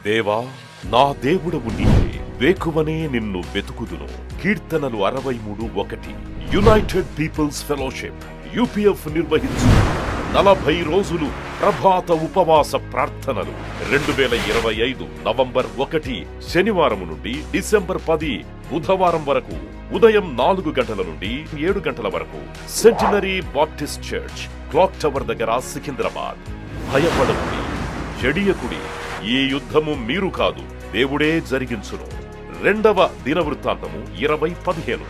దేవా, నా దేవుడవు నీవే, వేకువనే నిన్ను వెతుకుదును. కీర్తనలు 63:1. యునైటెడ్ పీపుల్స్ ఫెలోషిప్ UPF నిర్వహించు 40 రోజులు ప్రభాత ఉపవాస ప్రార్థనలు 2025 నవంబర్ 1 శనివారం నుండి డిసెంబర్ 10 బుధవారం వరకు ఉదయం 4 గంటల నుండి 7 గంటల వరకు centenary Baptist church, clock tower దగ్గర, సికింద్రాబాద్. భయపడకుడి, చెడియకుడి, ఈ యుద్ధము మీరు కాదు, దేవుడే జరిగించును. రెండవ దినవృత్తాంతము 20:15.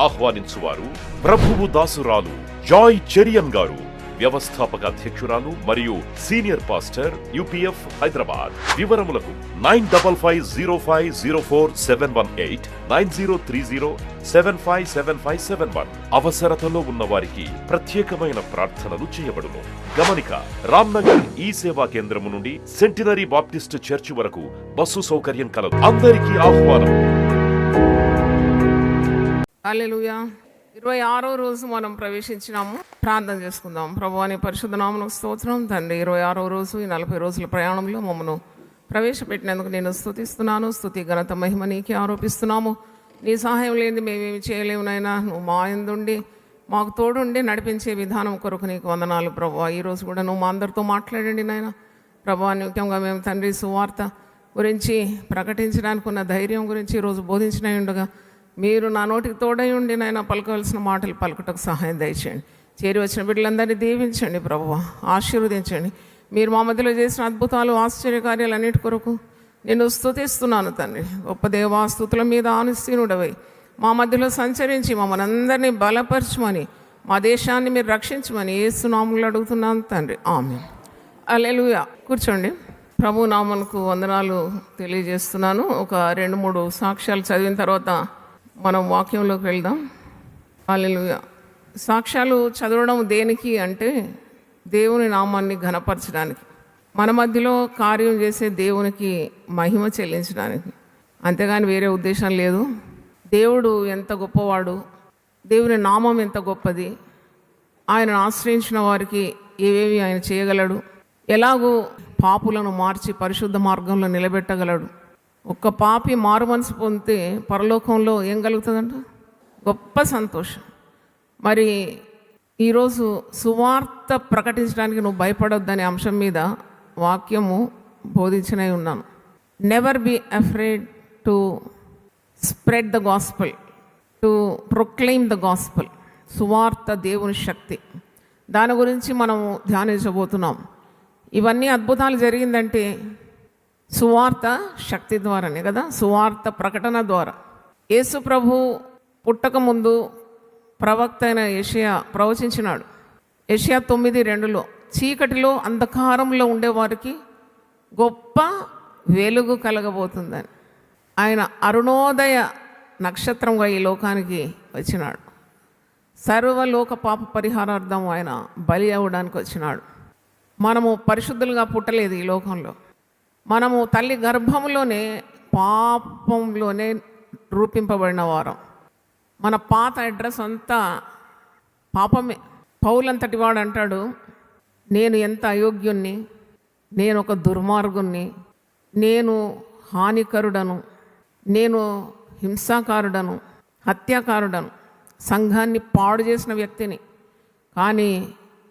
ఆహ్వానించువారు ప్రభువు దాసురాలు జాయ్ చెరియన్ గారు, వ్యవస్థాపక అధ్యక్షురాలు మరియు సీనియర్ పాస్టర్ UPF హైదరాబాద్. వివరములకు 9505047118 9030757571. అవసరతలో ఉన్న వారికి ప్రత్యేకమైన ప్రార్థనలు చేయబడును. గమనిక: రామ్నగర్ ఈ సేవా కేంద్రము నుండి సెంటినరీ బాప్టిస్ట్ చర్చి వరకు బస్సు సౌకర్యం కలదు. అందరికీ ఆహ్వానం. హల్లెలూయా. 26వ రోజు మనం ప్రవేశించినాము. ప్రార్థన చేసుకుందాం. ప్రభువా, నీ పరిశుద్ధ నామమునకు స్తోత్రం. తండ్రి, 26వ రోజు ఈ 40 రోజుల ప్రయాణంలో మమ్మను ప్రవేశపెట్టినందుకు నేను స్తుతిస్తున్నాను. స్తుతి, ఘనత, మహిమ నీకే ఆరోపిస్తున్నాము. నీ సహాయం లేనిది మేమేమి చేయలేము నాయనా. నువ్వు మా యందుండి మాకు తోడుండి నడిపించే విధానం కొరకు నీకు వందనాలు ప్రభువా. ఈరోజు కూడా నువ్వు మా అందరితో మాట్లాడండి నాయన. ప్రభువా, ముఖ్యంగా మేము తండ్రి సువార్త గురించి ప్రకటించడానికి ఉన్న ధైర్యం గురించి ఈరోజు బోధించిన ఉండగా మీరు నా నోటికి తోడై ఉండి నాయన పలకవలసిన మాటలు పలుకుటకు సహాయం దయచేయండి. చేరి వచ్చిన బిడ్డలందరినీ దీవించండి ప్రభువా, ఆశీర్వదించండి. మీరు మా మధ్యలో చేసిన అద్భుతాలు, ఆశ్చర్యకార్యాలు అన్నిటి కొరకు నేను స్తుతిస్తున్నాను తండ్రి. గొప్ప దేవా, స్తుతుల మీద ఆనుసీనుడవై మా మధ్యలో సంచరించి మమ్మల్ని అందరినీ బలపరచమని, మా దేశాన్ని మీరు రక్షించమని యేసు నామములో అడుగుతున్నాను తండ్రి. ఆమేన్. హల్లెలూయా. కూర్చోండి. ప్రభు నామమునకు వందనాలు తెలియజేస్తున్నాను. ఒక 2-3 సాక్ష్యాలు చదివిన తర్వాత మనం వాక్యంలోకి వెళ్దాం. హల్లెలూయా. సాక్ష్యాలు చదవడం దేనికి అంటే దేవుని నామాన్ని ఘనపరచడానికి, మన మధ్యలో కార్యం చేసే దేవునికి మహిమ చెల్లించడానికి, అంతేగాని వేరే ఉద్దేశం లేదు. దేవుడు ఎంత గొప్పవాడు, దేవుని నామం ఎంత గొప్పది, ఆయనను ఆశ్రయించిన వారికి ఏవేవి ఆయన చేయగలడు, ఎలాగూ పాపులను మార్చి పరిశుద్ధ మార్గంలో నిలబెట్టగలడు. ఒక్క పాపి మారు మనసు పొందితే పరలోకంలో ఏం కలుగుతుందంట? గొప్ప సంతోషం. మరి ఈరోజు సువార్త ప్రకటించడానికి నువ్వు భయపడొద్దనే అంశం మీద వాక్యము బోధించనే ఉన్నాను. Never be afraid to spread the gospel, to proclaim the gospel. సువార్త దేవుని శక్తి, దాని గురించి మనము ధ్యానించబోతున్నాం. ఇవన్నీ అద్భుతాలు జరిగిందంటే సువార్త శక్తి ద్వారానే కదా, సువార్త ప్రకటన ద్వారా. యేసు ప్రభు పుట్టక ముందు ప్రవక్త అయిన యెషయా ప్రవచించినాడు. యెషయా 9:2 చీకటిలో అంధకారంలో ఉండేవారికి గొప్ప వెలుగు కలగబోతుందని. ఆయన అరుణోదయ నక్షత్రంగా ఈ లోకానికి వచ్చినాడు. సర్వలోక పాప పరిహారార్థం ఆయన బలి అవ్వడానికి వచ్చినాడు. మనము పరిశుద్ధులుగా పుట్టలేదు ఈ లోకంలో. మనము తల్లి గర్భంలోనే పాపంలోనే రూపింపబడిన వారం. మన పాత అడ్రస్ అంతా పాపమే. పౌలంతటి వాడు అంటాడు, నేను ఎంత అయోగ్యుణ్ణి, నేను ఒక దుర్మార్గుణ్ణి, నేను హానికరుడను, నేను హింసాకారుడను, హత్యాకారుడను, సంఘాన్ని పాడు చేసిన వ్యక్తిని. కానీ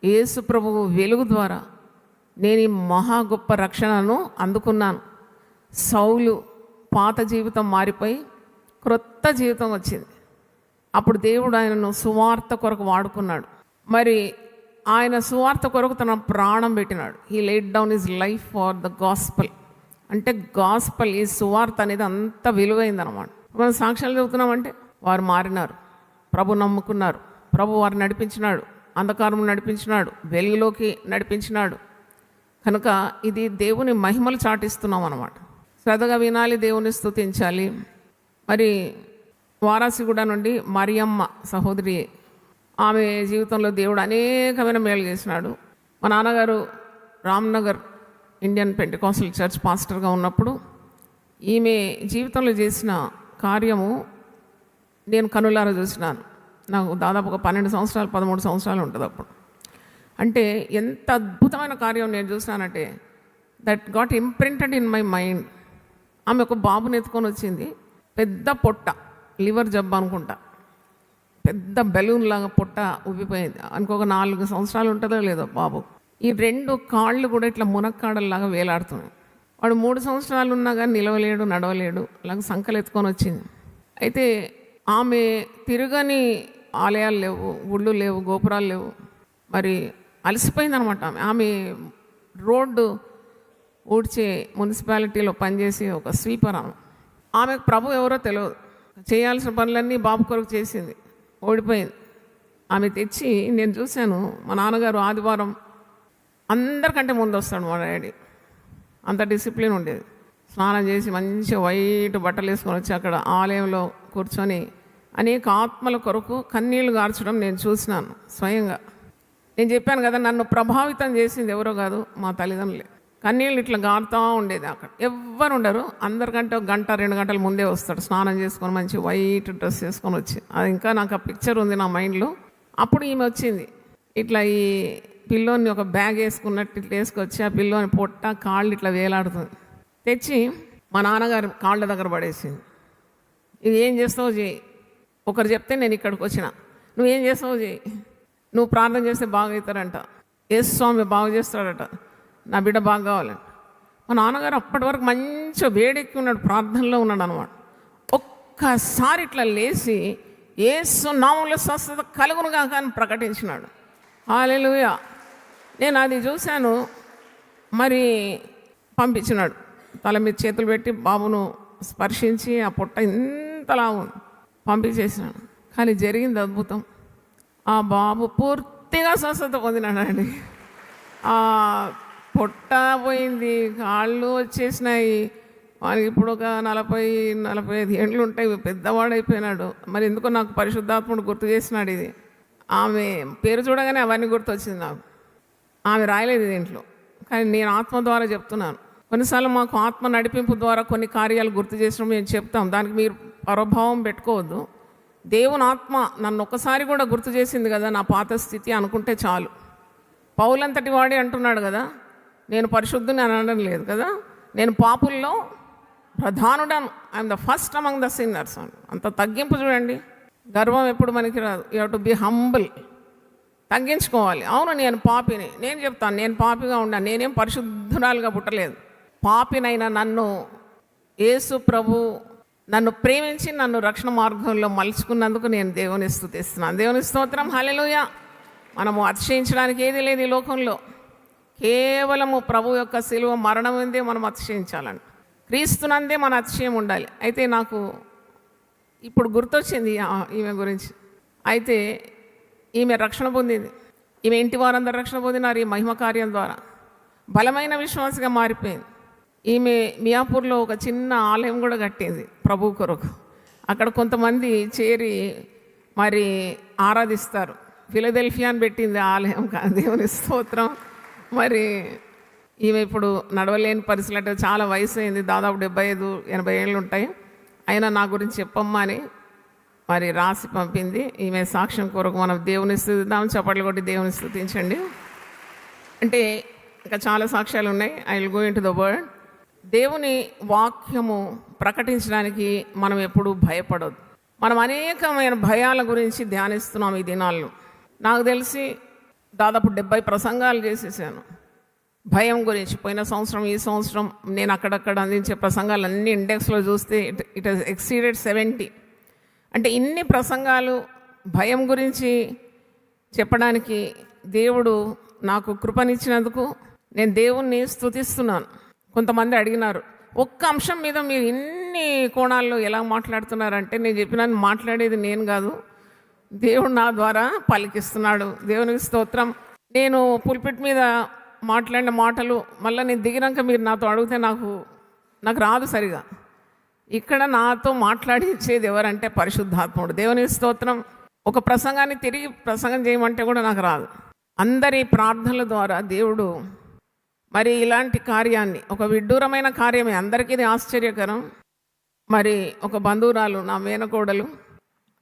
యేసు ప్రభువు వెలుగు ద్వారా నేను ఈ మహా గొప్ప రక్షణను అందుకున్నాను. సౌలు పాత జీవితం మారిపోయి క్రొత్త జీవితం వచ్చింది. అప్పుడు దేవుడు ఆయనను సువార్త కొరకు వాడుకున్నాడు. మరి ఆయన సువార్త కొరకు తన ప్రాణం పెట్టినాడు. He laid down his life for the gospel. అంటే గాస్పల్, ఈ సువార్త అనేది అంత విలువైందనమాట. మనం సాక్ష్యాలు చెబుతున్నామంటే వారు మారినారు, ప్రభు నమ్ముకున్నారు, ప్రభు వారు నడిపించినాడు, అంధకారం నడిపించినాడు, వెలుగులోకి నడిపించినాడు. కనుక ఇది దేవుని మహిమలు చాటిస్తున్నాం అన్నమాట. శ్రద్ధగా వినాలి, దేవుని స్తుతించాలి. మరి వారాసిగూడ నుండి మరియమ్మ సహోదరి, ఆమె జీవితంలో దేవుడు అనేకమైన మేలు చేసినాడు. మా నాన్నగారు రామ్నగర్ ఇండియన్ పెంటెకోస్టల్ చర్చ్ పాస్టర్గా ఉన్నప్పుడు ఈమె జీవితంలో చేసిన కార్యము నేను కనులారా చూసినాను. నాకు దాదాపు ఒక 12 సంవత్సరాలు 13 సంవత్సరాలు ఉంటుంది అప్పుడు. అంటే ఎంత అద్భుతమైన కార్యం నేను చూసినానంటే that got imprinted in my mind. ఆమె ఒక బాబుని ఎత్తుకొని వచ్చింది. పెద్ద పొట్ట, లివర్ జబ్బు అనుకుంటా, పెద్ద బెలూన్ లాగా పొట్ట ఉబ్బిపోయింది. ఇంకొక 4 సంవత్సరాలు ఉంటుందో లేదో బాబు. ఈ 2 కాళ్ళు కూడా ఇట్లా మునక్కాడల్లాగా వేలాడుతున్నాయి. వాడు 3 సంవత్సరాలు ఉన్నా కానీ నిలవలేడు, నడవలేడు, అలాగే సంకలు ఎత్తుకొని వచ్చింది. అయితే ఆమె తిరగని ఆలయాలు లేవు, గుళ్ళు లేవు, గోపురాలు లేవు. మరి అలసిపోయిందనమాట. ఆమె రోడ్డు ఊడ్చే మున్సిపాలిటీలో పనిచేసి ఒక స్వీపర్. ఆమెకు ప్రభు ఎవరో తెలియదు. చేయాల్సిన పనులన్నీ బాబు కొరకు చేసింది, ఓడిపోయింది. ఆమె తెచ్చి నేను చూశాను, మా నాన్నగారు ఆదివారం అందరికంటే ముందు వస్తాడు మా డాడీ. అంత డిసిప్లిన్ ఉండేది. స్నానం చేసి మంచిగా వైట్ బట్టలు వేసుకొని వచ్చి అక్కడ ఆలయంలో కూర్చొని అనేక ఆత్మల కొరకు కన్నీళ్లు గార్చడం నేను చూసినాను స్వయంగా. నేను చెప్పాను కదా, నన్ను ప్రభావితం చేసింది ఎవరో కాదు, మా తల్లిదండ్రులే. కన్నీళ్ళు ఇట్లా గారుతూ ఉండేది. అక్కడ ఎవ్వరు ఉండరు. అందరికంటే 1 గంట 2 గంటల ముందే వస్తాడు, స్నానం చేసుకొని మంచి వైట్ డ్రెస్ వేసుకొని వచ్చి. అది ఇంకా నాకు ఆ పిక్చర్ ఉంది నా మైండ్లో. అప్పుడు ఈమె వచ్చింది, ఇట్లా ఈ పిల్లోని ఒక బ్యాగ్ వేసుకున్నట్టు ఇట్లా వేసుకొచ్చి ఆ పిల్లోని పొట్ట కాళ్ళు ఇట్లా వేలాడుతుంది. తెచ్చి మా నాన్నగారి కాళ్ళ దగ్గర పడేసింది. ఇది ఏం చేస్తావు చేయి. ఒకరు చెప్తే నేను ఇక్కడికి వచ్చిన, నువ్వేం చేస్తావు చేయి, నువ్వు ప్రార్థన చేస్తే బాగా అవుతారంట, యేసు స్వామి బాగు చేస్తాడట, నా బిడ్డ బాగా కావాలంట. మా నాన్నగారు అప్పటి వరకు మంచిగా వేడెక్కి ఉన్నాడు, ప్రార్థనలో ఉన్నాడు అనమాట. ఒక్కసారి ఇట్లా లేచి యేసు నామములో స్వస్థత కలుగునుగా అని ప్రకటించినాడు. హల్లెలూయా. నేను అది చూశాను. మరి పంపించినాడు, తల మీద చేతులు పెట్టి బాబును స్పర్శించి ఆ పొట్ట ఇంతలా పంపించేసినాడు. కానీ జరిగింది అద్భుతం. ఆ బాబు పూర్తిగా స్వస్థత పొందినాడండి. ఆ పొట్ట పోయింది, కాళ్ళు వచ్చేసినాయి. వానికి ఇప్పుడు ఒక 40-45 ఏళ్ళు ఉంటాయి, పెద్దవాడైపోయినాడు. మరి ఎందుకో నాకు పరిశుద్ధాత్ముడు గుర్తు చేసినాడు ఇది. ఆమె పేరు చూడగానే అవన్నీ గుర్తొచ్చింది నాకు. ఆమె రాయలేదు దీంట్లో, కానీ నేను ఆత్మ ద్వారా చెప్తున్నాను. కొన్నిసార్లు మాకు ఆత్మ నడిపింపు ద్వారా కొన్ని కార్యాలు గుర్తు చేసినప్పుడు మేము చెప్తాం, దానికి మీరు పరభావం పెట్టుకోవద్దు. దేవుని ఆత్మ నన్ను ఒక్కసారి కూడా గుర్తు చేసింది కదా నా పాత స్థితి అనుకుంటే చాలు. పౌలంతటి వాడే అంటున్నాడు కదా, నేను పరిశుద్ధుని అని అనడం లేదు కదా, నేను పాపుల్లో ప్రధానుడను, I'm the first among the sinners అని. అంత తగ్గింపు చూడండి. గర్వం ఎప్పుడు మనకి రాదు. You have to be humble. తగ్గించుకోవాలి. అవును నేను పాపిని, నేను చెప్తాను, నేను పాపిగా ఉన్నాను, నేనేం పరిశుద్ధురాలుగా పుట్టలేదు. పాపినైనా నన్ను యేసు ప్రభు నన్ను ప్రేమించి నన్ను రక్షణ మార్గంలో మలుచుకున్నందుకు నేను దేవుని స్తుతిస్తున్నాను. దేవుని స్తోత్రం. హల్లెలూయా. మనము అతిశయించడానికి ఏది లేదు ఈ లోకంలో. కేవలము ప్రభు యొక్క శిలువ మరణం ఉందే మనం అతిశయించాలని, క్రీస్తునందే మన అతిశయం ఉండాలి. అయితే నాకు ఇప్పుడు గుర్తొచ్చింది ఈమె గురించి. అయితే ఈమె రక్షణ పొందింది. ఈమె ఇంటి వారందరూ రక్షణ పొందినారు ఈ మహిమ కార్యం ద్వారా. బలమైన విశ్వాసగా మారిపోయింది. ఈమె మియాపూర్లో ఒక చిన్న ఆలయం కూడా కట్టింది ప్రభు కొరకు. అక్కడ కొంతమంది చేరి మరి ఆరాధిస్తారు. ఫిలదెల్ఫియా అని పెట్టింది ఆలయం. దేవుని స్తోత్రం. మరి ఈమె ఇప్పుడు నడవలేని పరిస్థితులు, అంటే చాలా వయసు అయింది, దాదాపు 75-80 ఏళ్ళు ఉంటాయి. అయినా నా గురించి చెప్పమ్మా అని మరి రాసి పంపింది. ఈమె సాక్ష్యం కొరకు మనం దేవుని స్తుతిద్దాం. చప్పట్లు కొట్టి దేవుని స్తుతించండి. అంటే ఇంకా చాలా సాక్ష్యాలు ఉన్నాయి. I will go in to the word. దేవుని వాక్యము ప్రకటించడానికి మనం ఎప్పుడూ భయపడొద్దు. మనం అనేకమైన భయాల గురించి ధ్యానిస్తున్నాం ఈ దినాల్లో. నాకు తెలిసి దాదాపు 70 ప్రసంగాలు చేసేసాను భయం గురించి. పోయిన సంవత్సరం, ఈ సంవత్సరం నేను అక్కడక్కడ అందించే ప్రసంగాలు అన్ని ఇండెక్స్లో చూస్తే ఇట్ హెస్ ఎక్సీడెడ్ 70. అంటే ఇన్ని ప్రసంగాలు భయం గురించి చెప్పడానికి దేవుడు నాకు కృపనిచ్చినందుకు నేను దేవుణ్ణి స్తుతిస్తున్నాను. కొంతమంది అడిగినారు, ఒక్క అంశం మీద మీరు ఇన్ని కోణాల్లో ఎలా మాట్లాడుతున్నారంటే, నేను చెప్పినాను, మాట్లాడేది నేను కాదు, దేవుడు నా ద్వారా పలికిస్తున్నాడు. దేవునికి స్తోత్రం. నేను పుల్పిట్ మీద మాట్లాడిన మాటలు మళ్ళీ నేను దిగినాక మీరు నాతో అడిగితే నాకు రాదు సరిగా. ఇక్కడ నాతో మాట్లాడించేది ఎవరంటే పరిశుద్ధాత్ముడు. దేవునికి స్తోత్రం. ఒక ప్రసంగాన్ని తిరిగి ప్రసంగం చేయమంటే కూడా నాకు రాదు. అందరి ప్రార్థనల ద్వారా దేవుడు మరి ఇలాంటి కార్యాన్ని, ఒక విడ్డూరమైన కార్యమే, అందరికీ ఇది ఆశ్చర్యకరం. మరి ఒక బంధువురాలు, నా మేనకోడలు,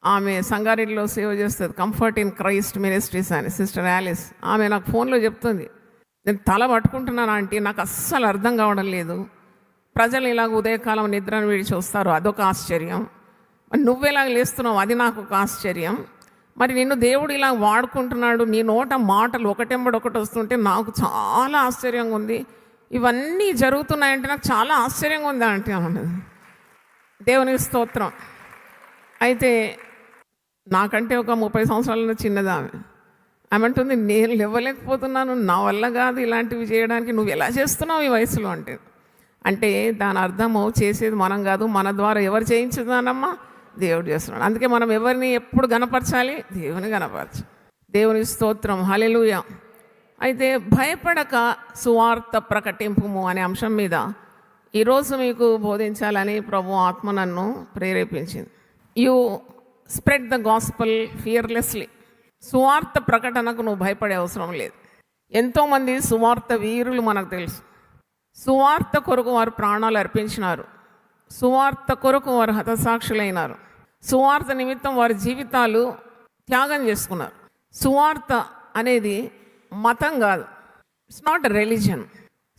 ఆమె సంగారెడ్డిలో సేవ చేస్తుంది, కంఫర్ట్ ఇన్ క్రైస్ట్ మినిస్ట్రీస్ అని, సిస్టర్ యాలిస్. ఆమె నాకు ఫోన్లో చెప్తుంది, నేను తల పట్టుకుంటున్నాను ఆంటీ, నాకు అస్సలు అర్థం కావడం లేదు, ప్రజలు ఇలాగ ఉదయకాలం నిద్రను విడిచి వస్తారు, అదొక ఆశ్చర్యం. మరి నువ్వెలాగ లేస్తున్నావు, అది నాకు ఒక ఆశ్చర్యం. మరి నిన్ను దేవుడు ఇలా వాడుకుంటున్నాడు, నీ నోట మాటలు ఒకటెంబడి ఒకటి వస్తుంటే నాకు చాలా ఆశ్చర్యంగా ఉంది. ఇవన్నీ జరుగుతున్నాయంటే నాకు చాలా ఆశ్చర్యంగా ఉంది అంటే అన్నది. దేవునికి స్తోత్రం. అయితే నాకంటే ఒక 30 సంవత్సరాల చిన్నది ఆమె. ఆమె అంటుంది, నేను ఇవ్వలేకపోతున్నాను, నా వల్ల కాదు ఇలాంటివి చేయడానికి, నువ్వు ఎలా చేస్తున్నావు ఈ వయసులో అంటే దాని అర్థము చేసేది మనం కాదు, మన ద్వారా ఎవరు చేయించుదానమ్మా, దేవుడు చేస్తున్నాడు. అందుకే మనం ఎవరిని ఎప్పుడు గనపరచాలి, దేవుని గనపరచాలి. దేవుని స్తోత్రం, హల్లెలూయా. అయితే భయపడక సువార్త ప్రకటింపుము అనే అంశం మీద ఈరోజు మీకు బోధించాలని ప్రభు ఆత్మ నన్ను ప్రేరేపించింది. You spread the gospel fearlessly. సువార్త ప్రకటనకు నువ్వు భయపడే అవసరం లేదు. ఎంతోమంది సువార్త వీరులు మనకు తెలుసు. సువార్త కొరకు వారు ప్రాణాలు అర్పించినారు, సువార్త కొరకు వారు హతసాక్షులైనారు, సువార్త నిమిత్తం వారి జీవితాలు త్యాగం చేసుకున్నారు. సువార్త అనేది మతం కాదు, ఇట్స్ నాట్ రిలీజన్.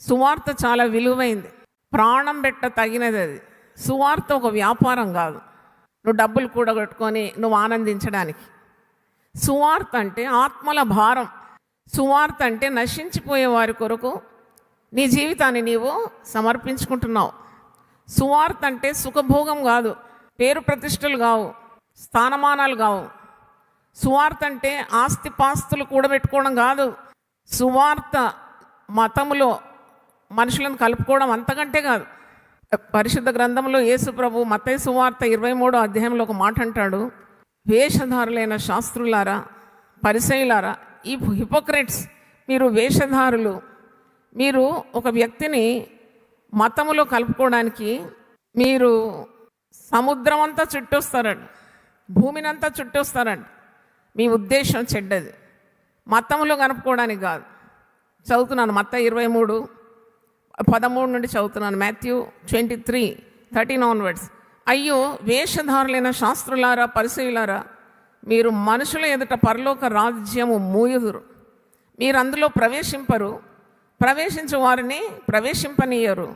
సువార్త చాలా విలువైంది, ప్రాణం పెట్ట తగినది అది. సువార్త ఒక వ్యాపారం కాదు, నువ్వు డబ్బులు కూడగట్టుకొని నువ్వు ఆనందించడానికి. సువార్త అంటే ఆత్మల భారం. సువార్త అంటే నశించిపోయే వారి కొరకు నీ జీవితాన్ని నీవు సమర్పించుకుంటున్నావు. సువార్త అంటే సుఖభోగం కాదు, పేరు ప్రతిష్టలు కావు, స్థానమానాలు కావు. సువార్త అంటే ఆస్తిపాస్తులు కూడబెట్టుకోవడం కాదు. సువార్త మతములో మనుషులను కలుపుకోవడం అంతకంటే కాదు. పరిశుద్ధ గ్రంథంలో యేసు ప్రభు మత్తయి సువార్త 23వ అధ్యాయంలో ఒక మాట అంటాడు, వేషధారులైన శాస్త్రులారా, పరిసయ్యులారా, ఈ హిపోక్రెట్స్, మీరు వేషధారులు, మీరు ఒక వ్యక్తిని మతములో కలుపుకోవడానికి మీరు సముద్రం అంతా చుట్టొస్తారండి, భూమినంతా చుట్టొస్తారండి. మీ ఉద్దేశం చెడ్డది, మతములో కలుపుకోవడానికి కాదు. చదువుతున్నాను మత్తయి 23:13 నుండి చదువుతున్నాను. Matthew 23:13 onwards. అయ్యో వేషధారులైన శాస్త్రులారా, పరిసయ్యులారా, మీరు మనుషుల ఎదుట పరలోక రాజ్యము మూయుదురు, మీరు అందులో ప్రవేశింపరు, ప్రవేశించు వారిని ప్రవేశింపనీయరు.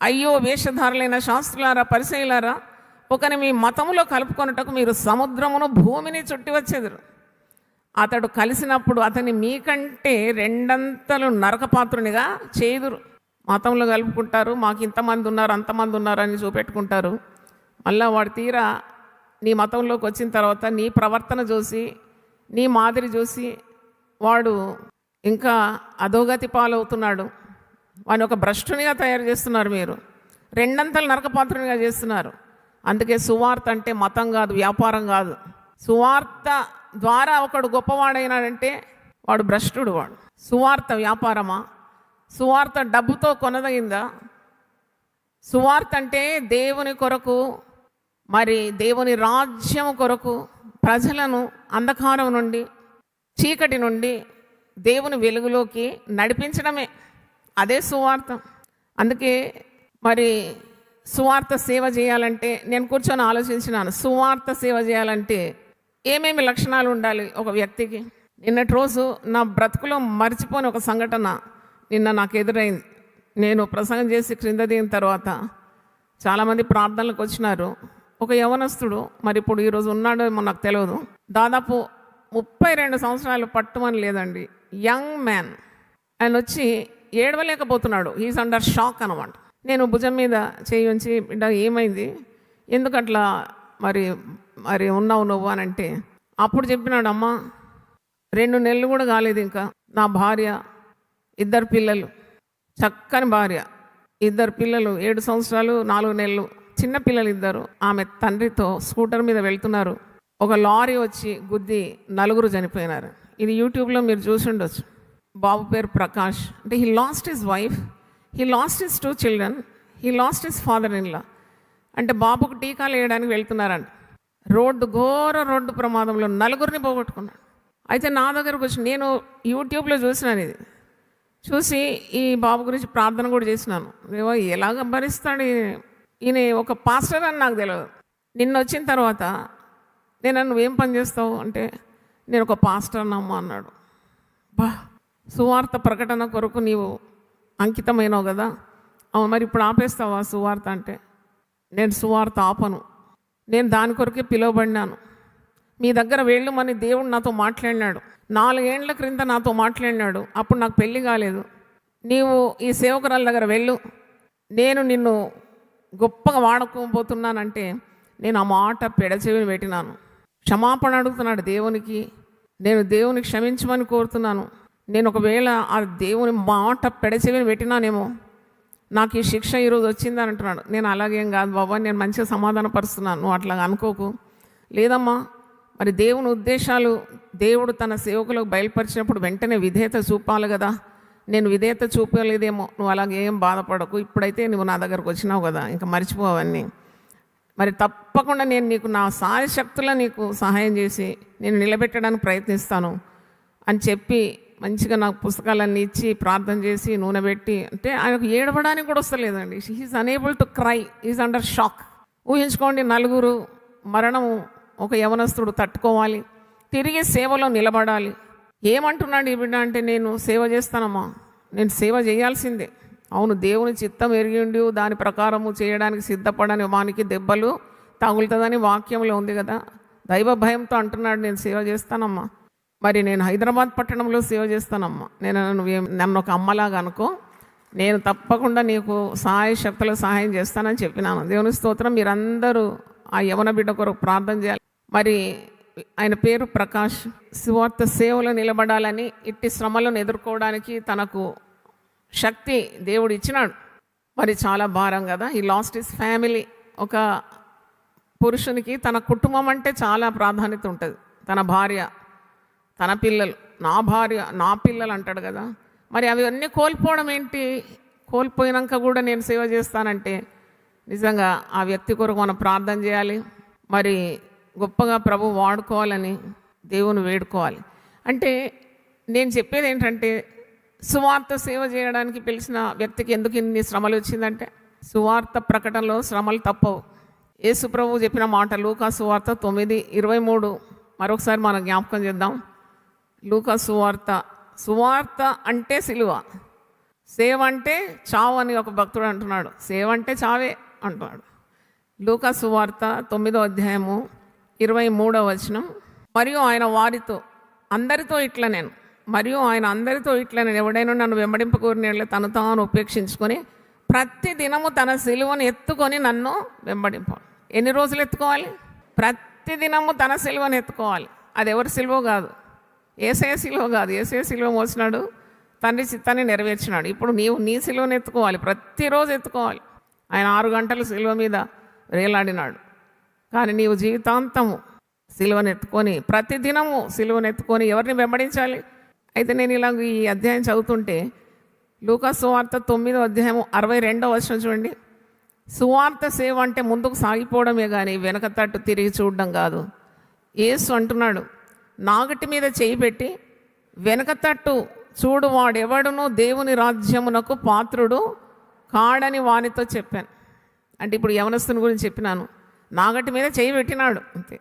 అయ్యో వేషధారులైన శాస్త్రులారా, పరిసయ్యులారా, ఒకని మీ మతములో కలుపుకొనుటకు మీరు సముద్రమును భూమిని చుట్టి వచ్చేదురు. అతడు కలిసినప్పుడు అతని మీకంటే 2 అంతలు నరకపాత్రునిగా చేయుదురు. మతంలో కలుపుకుంటారు, మాకు ఇంతమంది ఉన్నారు అంతమంది ఉన్నారు అని చూపెట్టుకుంటారు. మళ్ళీ వాడు తీరా నీ మతంలోకి వచ్చిన తర్వాత నీ ప్రవర్తన చూసి, నీ మాదిరి చూసి వాడు ఇంకా అధోగతి పాలవుతున్నాడు. వాడిని ఒక భ్రష్టునిగా తయారు చేస్తున్నారు, మీరు 2 అంతలు నరకపాత్రునిగా చేస్తున్నారు. అందుకే సువార్త అంటే మతం కాదు, వ్యాపారం కాదు. సువార్త ద్వారా ఒకడు గొప్పవాడైనాడంటే వాడు భ్రష్టుడు. వాడు సువార్త వ్యాపారమా? సువార్త డబ్బుతో కొనదగిందా? సువార్త అంటే దేవుని కొరకు, మరి దేవుని రాజ్యం కొరకు ప్రజలను అంధకారం నుండి, చీకటి నుండి దేవుని వెలుగులోకి నడిపించడమే, అదే సువార్త. అందుకే మరి సువార్త సేవ చేయాలంటే నేను కూర్చొని ఆలోచించినాను, సువార్త సేవ చేయాలంటే ఏమేమి లక్షణాలు ఉండాలి ఒక వ్యక్తికి. నిన్నటి రోజు నా బ్రతుకులో మర్చిపోని ఒక సంఘటన నిన్న నాకు ఎదురైంది. నేను ప్రసంగం చేసి క్రింద దిగిన తర్వాత చాలామంది ప్రార్థనలకు వచ్చినారు. ఒక యవనస్తుడు, మరి ఇప్పుడు ఈరోజు ఉన్నాడో ఏమో నాకు తెలియదు, దాదాపు 32 సంవత్సరాలు పట్టుమని లేదండి, యంగ్ మ్యాన్. ఆయన వచ్చి ఏడవలేకపోతున్నాడు, హీస్ అండర్ షాక్ అనమాట. నేను భుజం మీద చేయి ఉంచి, బిడ్డ ఏమైంది, ఎందుకట్లా మరి మరి ఉన్నావు నువ్వు అని అంటే, అప్పుడు చెప్పినాడు, అమ్మ 2 నెలలు కూడా కాలేదు ఇంకా, నా భార్య, 2 పిల్లలు, చక్కని భార్య, 2 పిల్లలు, 7 సంవత్సరాలు 4 నెలలు, చిన్న పిల్లలు 2. ఆమె తండ్రితో స్కూటర్ మీద వెళ్తున్నారు, ఒక లారీ వచ్చి గుద్ది 4 చనిపోయినారు. ఇది యూట్యూబ్లో మీరు చూసి ఉండొచ్చు. బాబు పేరు ప్రకాష్. అంటే he lost his wife, he lost his 2 children, he lost his father in law. అంటే బాబుకు టీకాలు వేయడానికి వెళ్తున్నారంట. ఘోర రోడ్డు ప్రమాదంలో 4 పోగొట్టుకున్నాడు. అయితే నా దగ్గరకు వచ్చి, నేను యూట్యూబ్లో చూసినాను, ఇది చూసి ఈ బాబు గురించి ప్రార్థన కూడా చేసినాను. ఏవో ఎలాగ భరిస్తాడు ఈయన, ఒక పాస్టర్ అని నాకు తెలియదు. నిన్న వచ్చిన తర్వాత నేను, నువ్వేం పని చేస్తావు అంటే, నేను ఒక పాస్టర్ అన్నమ్మ అన్నాడు. సువార్త ప్రకటన కొరకు నీవు అంకితమైనవు కదా, అవును, మరి ఇప్పుడు ఆపేస్తావా సువార్త అంటే? నేను సువార్త ఆపను. నేను దాని కొరకే పిలువబడినాను. మీ దగ్గర వెళ్ళమని దేవుడు నాతో మాట్లాడినాడు. 4 ఏండ్ల క్రింద నాతో మాట్లాడినాడు. అప్పుడు నాకు పెళ్లి కాలేదు. నీవు ఈ సేవకురాల దగ్గర వెళ్ళు, నేను నిన్ను గొప్పగా వాడుకోబోతున్నానంటే నేను ఆ మాట పెడచెవిని పెట్టినాను. క్షమాపణ అడుగుతున్నాడు దేవునికి. నేను దేవుని క్షమించమని కోరుతున్నాను. నేను ఒకవేళ ఆ దేవుని మాట పెడచెవిని పెట్టినానేమో, నాకు ఈ శిక్ష ఈరోజు వచ్చిందని అంటున్నాడు. నేను అలాగేం కాదు బాబా, నేను మంచిగా సమాధాన పరుస్తున్నాను, నువ్వు అట్లా అనుకోకు. లేదమ్మా, మరి దేవుని ఉద్దేశాలు దేవుడు తన సేవకులకు బయలుపరిచినప్పుడు వెంటనే విధేయత చూపాలి కదా. నేను విధేయత చూపలేదేమో, నువ్వు అలాగేం బాధపడకు. ఇప్పుడైతే నువ్వు నా దగ్గరకు వచ్చినావు కదా, ఇంకా మర్చిపోవన్నీ. మరి తప్పకుండా నేను నీకు నా సాయశక్తుల నీకు సహాయం చేసి నేను నిలబెట్టడానికి ప్రయత్నిస్తాను అని చెప్పి మంచిగా నాకు పుస్తకాలన్నీ ఇచ్చి ప్రార్థన చేసి నూనె పెట్టి, అంటే ఆయనకు ఏడవడానికి కూడా వస్తలేదండి. He is unable to cry, is under shock. ఊహించుకోండి, 4 మరణము ఒక యవనస్తుడు తట్టుకోవాలి, తిరిగి సేవలో నిలబడాలి. ఏమంటున్నాడు ఈ బిడ్డ అంటే, నేను సేవ చేస్తానమ్మా, నేను సేవ చేయాల్సిందే. అవును, దేవుని చిత్తం ఎరిగిండి దాని ప్రకారము చేయడానికి సిద్ధపడని వానికి దెబ్బలు తగులుతుందని వాక్యంలో ఉంది కదా. దైవ భయంతో అంటున్నాడు, నేను సేవ చేస్తానమ్మా. మరి నేను హైదరాబాద్ పట్టణంలో సేవ చేస్తానమ్మా. నన్ను ఒక అమ్మలాగా అనుకో, నేను తప్పకుండా నీకు శక్తుల సహాయం చేస్తానని చెప్పినాను. దేవుని స్తోత్రం. మీరందరూ ఆ యవన బిడ్డ కొరకు ప్రార్థన చేయాలి. మరి ఆయన పేరు ప్రకాష్. సువార్త సేవలో నిలబడాలని, ఇట్టి శ్రమలను ఎదుర్కోవడానికి తనకు శక్తి దేవుడు ఇచ్చినాడు. మరి చాలా భారం కదా. ఈ లాస్ట్ హిస్ ఫ్యామిలీ. ఒక పురుషునికి తన కుటుంబం అంటే చాలా ప్రాధాన్యత ఉంటుంది. తన భార్య, తన పిల్లలు, నా భార్య నా పిల్లలు అంటాడు కదా. మరి అవి అన్నీ కోల్పోవడం ఏంటి? కోల్పోయినాక కూడా నేను సేవ చేస్తానంటే నిజంగా ఆ వ్యక్తి కొరకు మనం ప్రార్థన చేయాలి. మరి గొప్పగా ప్రభు వాడుకోవాలని దేవుని వేడుకోవాలి. అంటే నేను చెప్పేది ఏంటంటే, సువార్త సేవ చేయడానికి పిలిచిన వ్యక్తికి ఎందుకు ఇన్ని శ్రమలు వచ్చిందంటే, సువార్త ప్రకటనలో శ్రమలు తప్పవు. యేసు ప్రభు చెప్పిన మాట లూకా సువార్త 9:23 మరొకసారి మనం జ్ఞాపకం చేద్దాం. లూకా సువార్త. సువార్త అంటే సిలువ, సేవ అంటే చావు అని ఒక భక్తుడు అంటున్నాడు. సేవ అంటే చావే అంటున్నాడు. లూకా సువార్త 9వ అధ్యాయము 23వ వచనం. మరియు ఆయన వారితో అందరితో ఇట్లా నేను ఎవడైనా నన్ను వెంబడింపకూరిన తను తాను ఉపేక్షించుకొని ప్రతి దినము తన సిలువను ఎత్తుకొని నన్ను వెంబడింపాలి. ఎన్ని రోజులు ఎత్తుకోవాలి? ప్రతి దినము తన సిలువను ఎత్తుకోవాలి. అది ఎవరి సిలువ కాదు, యేసయ్య సిలువ కాదు. యేసయ్య సిలువ మోసినాడు, తండ్రి చిత్తాన్ని నెరవేర్చినాడు. ఇప్పుడు నీవు నీ సిలువను ఎత్తుకోవాలి, ప్రతిరోజు ఎత్తుకోవాలి. ఆయన 6 గంటలు సిలువ మీద వేలాడినాడు. కానీ నీవు జీవితాంతము సిలువను ఎత్తుకొని, ప్రతిదినము సిలువను ఎత్తుకొని ఎవరిని వెంబడించాలి? అయితే నేను ఇలా ఈ అధ్యాయం చదువుతుంటే లూకా సువార్త 9వ అధ్యాయం 62వ వచనం చూడండి. సువార్త సేవ అంటే ముందుకు సాగిపోవడమే కానీ వెనక తట్టు తిరిగి చూడడం కాదు. యేసు అంటున్నాడు, నాగటి మీద చేయి పెట్టి వెనక తట్టు చూడు వాడెవడునో దేవుని రాజ్యమునకు పాత్రుడు కాడని వానితో చెప్పాను. అంటే ఇప్పుడు యవనస్తుని గురించి చెప్పినాను. నాగటి మీద చేయి పెట్టినాడు అంతే.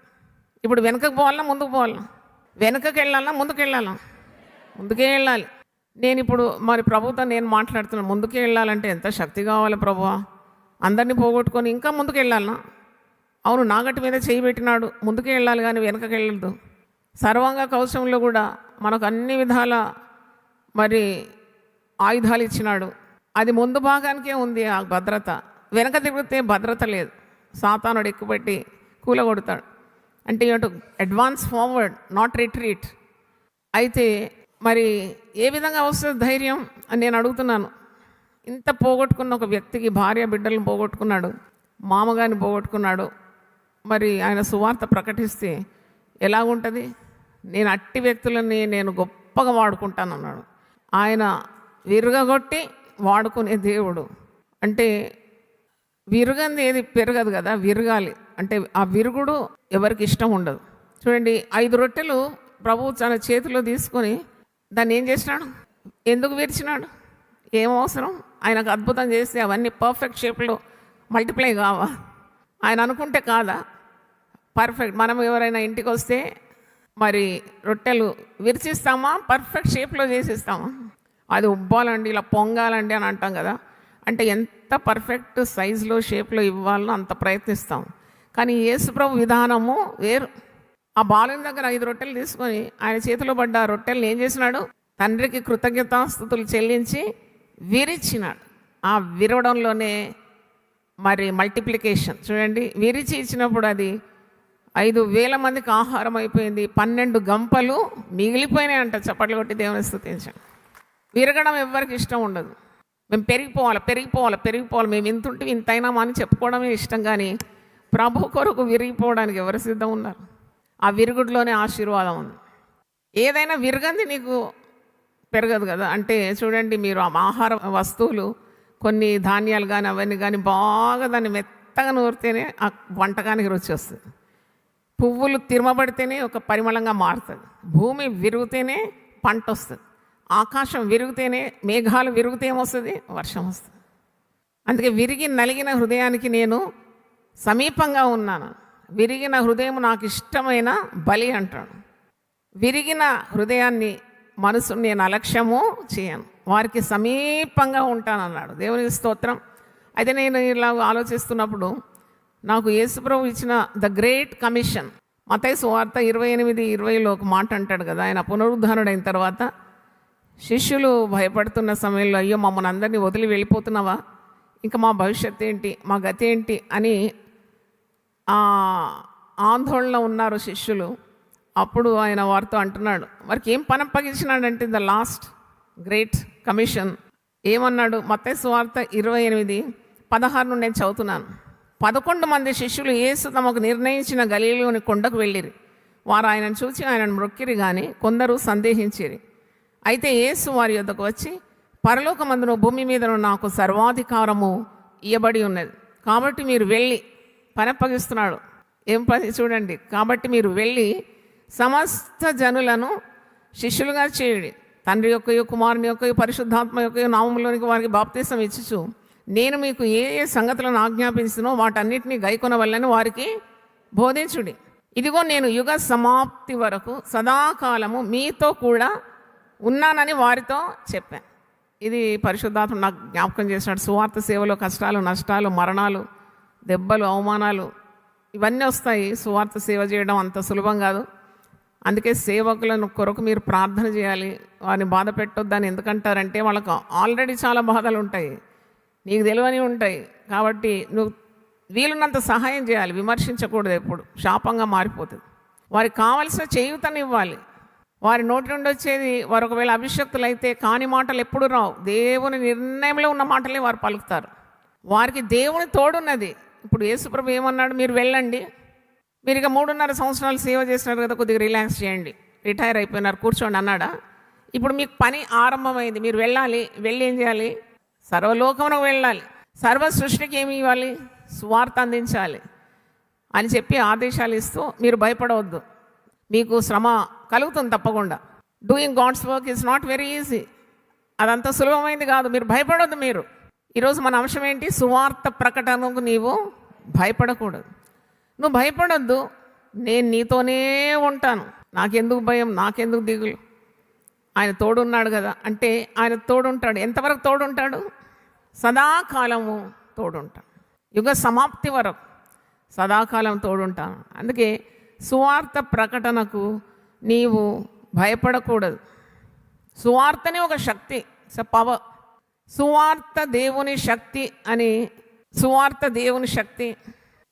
ఇప్పుడు వెనకకు పోవాలన్నా ముందుకు పోవాలన్నా? వెనకకి వెళ్ళాలన్నా ముందుకు వెళ్ళాలా? ముందుకే వెళ్ళాలి. నేను ఇప్పుడు మరి ప్రభుతో నేను మాట్లాడుతున్నాను. ముందుకే వెళ్ళాలంటే ఎంత శక్తి కావాలి ప్రభువా? అందరినీ పోగొట్టుకొని ఇంకా ముందుకు వెళ్ళాలన్నా? అవును, నాగటి మీద చేయి పెట్టినాడు, ముందుకే వెళ్ళాలి కానీ వెనకకి వెళ్ళదు. సర్వాంగ కవచంలో కూడా మనకు అన్ని విధాల మరి ఆయుధాలు ఇచ్చినాడు. అది ముందు భాగానికే ఉంది ఆ భద్రత. వెనక తిరిగితే భద్రత లేదు. సాతానుడు ఎక్కుపెట్టి కూలగొడతాడు. అంటే you advance forward, not retreat. అయితే మరి ఏ విధంగా వస్తుంది ధైర్యం అని నేను అడుగుతున్నాను. ఇంత పోగొట్టుకున్న ఒక వ్యక్తికి భార్య బిడ్డలను పోగొట్టుకున్నాడు, మామగారిని పోగొట్టుకున్నాడు. మరి ఆయన సువార్త ప్రకటిస్తే ఎలాగుంటుంది? నేను అట్టి వ్యక్తులని నేను గొప్పగా వాడుకుంటానన్నాడు. ఆయన విరగగొట్టి వాడుకునే దేవుడు. అంటే విరగంది ఏది పెరగదు కదా, విరగాలి. అంటే ఆ విరుగుడు ఎవరికి ఇష్టం ఉండదు. చూడండి, 5 రొట్టెలు ప్రభువు తన చేతిలో తీసుకొని దాన్ని ఏం చేసినాడు? ఎందుకు విరిచినాడు? ఏం అవసరం? ఆయనకు అద్భుతం చేస్తే అవన్నీ పర్ఫెక్ట్ షేప్లో మల్టిప్లై కావా? ఆయన అనుకుంటే కాదా పర్ఫెక్ట్? మనం ఎవరైనా ఇంటికి వస్తే మరి రొట్టెలు విరిచిస్తామా? పర్ఫెక్ట్ షేప్లో చేసిస్తామా? అది ఉబ్బాలండి, ఇలా పొంగాలండి అని అంటాం కదా. అంటే ఎంత పర్ఫెక్ట్ సైజులో షేప్లో ఇవ్వాలనో అంత ప్రయత్నిస్తాం. కానీ యేసుప్రభు విధానము వేరు. ఆ బాలుని దగ్గర 5 రొట్టెలు తీసుకొని ఆయన చేతిలో పడ్డ ఆ రొట్టెలను ఏం చేసినాడు? తండ్రికి కృతజ్ఞతాస్తుతులు చెల్లించి విరిచినాడు. ఆ విరవడంలోనే మరి మల్టిప్లికేషన్ చూడండి. విరిచి ఇచ్చినప్పుడు అది 5,000 మందికి ఆహారం అయిపోయింది. 12 గంపలు మిగిలిపోయినాయి అంట. చప్పట్లు కొట్టి దేవుని స్తుతించాం. విరగడం ఎవరికి ఇష్టం ఉండదు. మేము పెరిగిపోవాలి, మేము ఇంతుంటే ఇంతైనామా అని చెప్పుకోవడమే ఇష్టం. కానీ ప్రభు కొరకు విరిగిపోవడానికి ఎవరు సిద్ధం ఉన్నారు? ఆ విరుగుడులోనే ఆశీర్వాదం ఉంది. ఏదైనా విరగంది నీకు పెరగదు కదా. అంటే చూడండి, మీరు ఆ ఆహార వస్తువులు కొన్ని ధాన్యాలు కానీ అవన్నీ కానీ బాగా దాన్ని మెత్తగా నూరితేనే ఆ వంటకానికి రుచి వస్తుంది. పువ్వులు తిరమబడితేనే ఒక పరిమళంగా మారుతుంది. భూమి విరిగితేనే పంట వస్తుంది. ఆకాశం విరిగితేనే, మేఘాలు విరిగితే ఏమొస్తుంది? వర్షం వస్తుంది. అందుకే విరిగి నలిగిన హృదయానికి నేను సమీపంగా ఉన్నాను. విరిగిన హృదయం నాకు ఇష్టమైన బలి అంటాడు. విరిగిన హృదయాన్ని, మనసుని నేను అలక్ష్యము చేయను, వారికి సమీపంగా ఉంటానన్నాడు. దేవునికి స్తోత్రం. అయితే నేను ఇలా ఆలోచిస్తున్నప్పుడు నాకు యేసుప్రభు ఇచ్చిన ద గ్రేట్ కమిషన్, మత్తయి సువార్త 28:20లో ఒక మాట అంటాడు కదా. ఆయన పునరుద్ధరణుడైన తర్వాత శిష్యులు భయపడుతున్న సమయంలో, అయ్యో మమ్మల్ని అందరినీ వదిలి వెళ్ళిపోతున్నావా, ఇంకా మా భవిష్యత్తు ఏంటి, మా గతి ఏంటి అని ఆందోళన ఉన్నారు శిష్యులు. అప్పుడు ఆయన వారితో అంటున్నాడు, వారికి ఏం పని అప్పగించినాడంటే ద లాస్ట్ గ్రేట్ కమిషన్ ఏమన్నాడు? మత్తయి సువార్త 28:16 నుండి నేను చదువుతున్నాను. 11 మంది శిష్యులు యేసు తమకు నిర్ణయించిన గలిలయోని కొండకు వెళ్ళిరి. వారు ఆయనను చూచి ఆయనను మొక్కిరి కానీ కొందరు సందేహించిరి. అయితే యేసు వారి యొద్దకు వచ్చి, పరలోకమందును భూమి మీదను నాకు సర్వాధికారము ఇయ్యబడి ఉన్నది, కాబట్టి మీరు వెళ్ళి, పని అప్పగిస్తున్నాడు. ఏం పని చూడండి. కాబట్టి మీరు వెళ్ళి సమస్త జనులను శిష్యులుగా చేయుడి, తండ్రి యొక్కయో కుమారుని యొక్కయో పరిశుద్ధాత్మ యొక్కయో నామములోనికి వారికి బాప్తీసం ఇచ్చుచు నేను మీకు ఏ ఏ సంగతులను ఆజ్ఞాపించునో వాటన్నిటినీ గైకొనవల్లని వారికి బోధించుడి. ఇదిగో నేను యుగ సమాప్తి వరకు సదాకాలము మీతో కూడా ఉన్నానని వారితో చెప్పాను. ఇది పరిశుద్ధాత్మ నాకు జ్ఞాపకం చేసినాడు. సువార్త సేవలో కష్టాలు, నష్టాలు, మరణాలు, దెబ్బలు, అవమానాలు ఇవన్నీ వస్తాయి. సువార్త సేవ చేయడం అంత సులభం కాదు. అందుకే సేవకులను కొరకు మీరు ప్రార్థన చేయాలి. వారిని బాధ పెట్టొద్దని ఎందుకంటారంటే వాళ్ళకు ఆల్రెడీ చాలా బాధలు ఉంటాయి, నీకు తెలియని ఉంటాయి. కాబట్టి నువ్వు వీలున్నంత సహాయం చేయాలి, విమర్శించకూడదు. ఎప్పుడు శాపంగా మారిపోతుంది. వారికి కావలసిన చేయూతని ఇవ్వాలి. వారి నోటి నుండి వచ్చేది, వారు ఒకవేళ అభిషక్తులు అయితే కాని మాటలు ఎప్పుడు రావు. దేవుని నిర్ణయంలో ఉన్న మాటలే వారు పలుకుతారు. వారికి దేవుని తోడున్నది. ఇప్పుడు యేసుప్రభు ఏమన్నాడు? మీరు వెళ్ళండి, మీరు ఇక 3.5 సంవత్సరాలు సేవ చేసినారు కదా, కొద్దిగా రిలాక్స్ చేయండి, రిటైర్ అయిపోయినారు, కూర్చోండి అన్నాడా? ఇప్పుడు మీకు పని ఆరంభమైంది, మీరు వెళ్ళాలి. వెళ్ళి ఏం చేయాలి? సర్వలోకమునకు వెళ్ళాలి. సర్వ సృష్టికి ఏమి ఇవ్వాలి? సువార్త అందించాలి అని చెప్పి ఆదేశాలు ఇస్తూ, మీరు భయపడవద్దు, మీకు శ్రమ కలుగుతుంది తప్పకుండా. Doing God's work is not very easy. అదంత సులభమైంది కాదు, మీరు భయపడవద్దు. మీరు ఈరోజు మన అంశం ఏంటి? సువార్త ప్రకటనకు నీవు భయపడకూడదు. నువ్వు భయపడొద్దు, నేను నీతోనే ఉంటాను, నాకెందుకు భయం, నాకెందుకు దిగులు, ఆయన తోడున్నాడు కదా. అంటే ఆయన తోడుంటాడు. ఎంతవరకు తోడుంటాడు? సదాకాలము తోడుంటాడు. యుగ సమాప్తి వరకు సదాకాలం తోడుంటాను. అందుకే సువార్త ప్రకటనకు నీవు భయపడకూడదు. సువార్తని ఒక శక్తి, పవర్. సువార్త దేవుని శక్తి అని, సువార్త దేవుని శక్తి.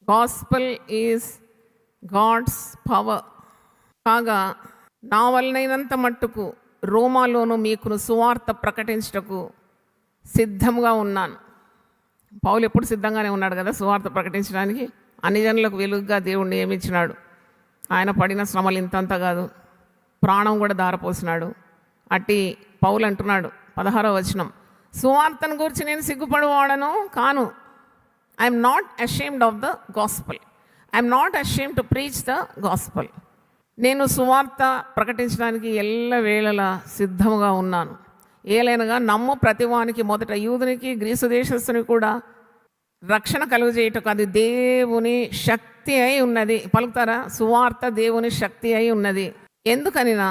Gospel is God's power. కాగా నా వలనైనంత మట్టుకు రోమాలోను మీకు సువార్త ప్రకటించుటకు సిద్ధంగా ఉన్నాను. పౌలు ఎప్పుడు సిద్ధంగానే ఉన్నాడు కదా సువార్త ప్రకటించడానికి. అన్ని జనులకు వెలుగుగా దేవుడు నియమించినాడు. ఆయన పడిన శ్రమలు ఇంతంత కాదు, ప్రాణం కూడా దారపోసినాడు. అట్టి పౌలు అంటున్నాడు 16వ వచనం, సువార్తను గురించి నేను సిగ్గుపడవాడను కాను. I'm not ashamed of the gospel. I'm not ashamed to preach the gospel. నేను సువార్త ప్రకటించడానికి ఎల్లవేళలా సిద్ధముగా ఉన్నాను. ఏలైనగా నమ్ము ప్రతివానికి, మొదట యూదునికి గ్రీసు దేశస్థునికి కూడా రక్షణ కలుగజేయటకు అది దేవుని శక్తి అయి ఉన్నది. పలుకుతారా? సువార్త దేవుని శక్తి అయి ఉన్నది. ఎందుకనినా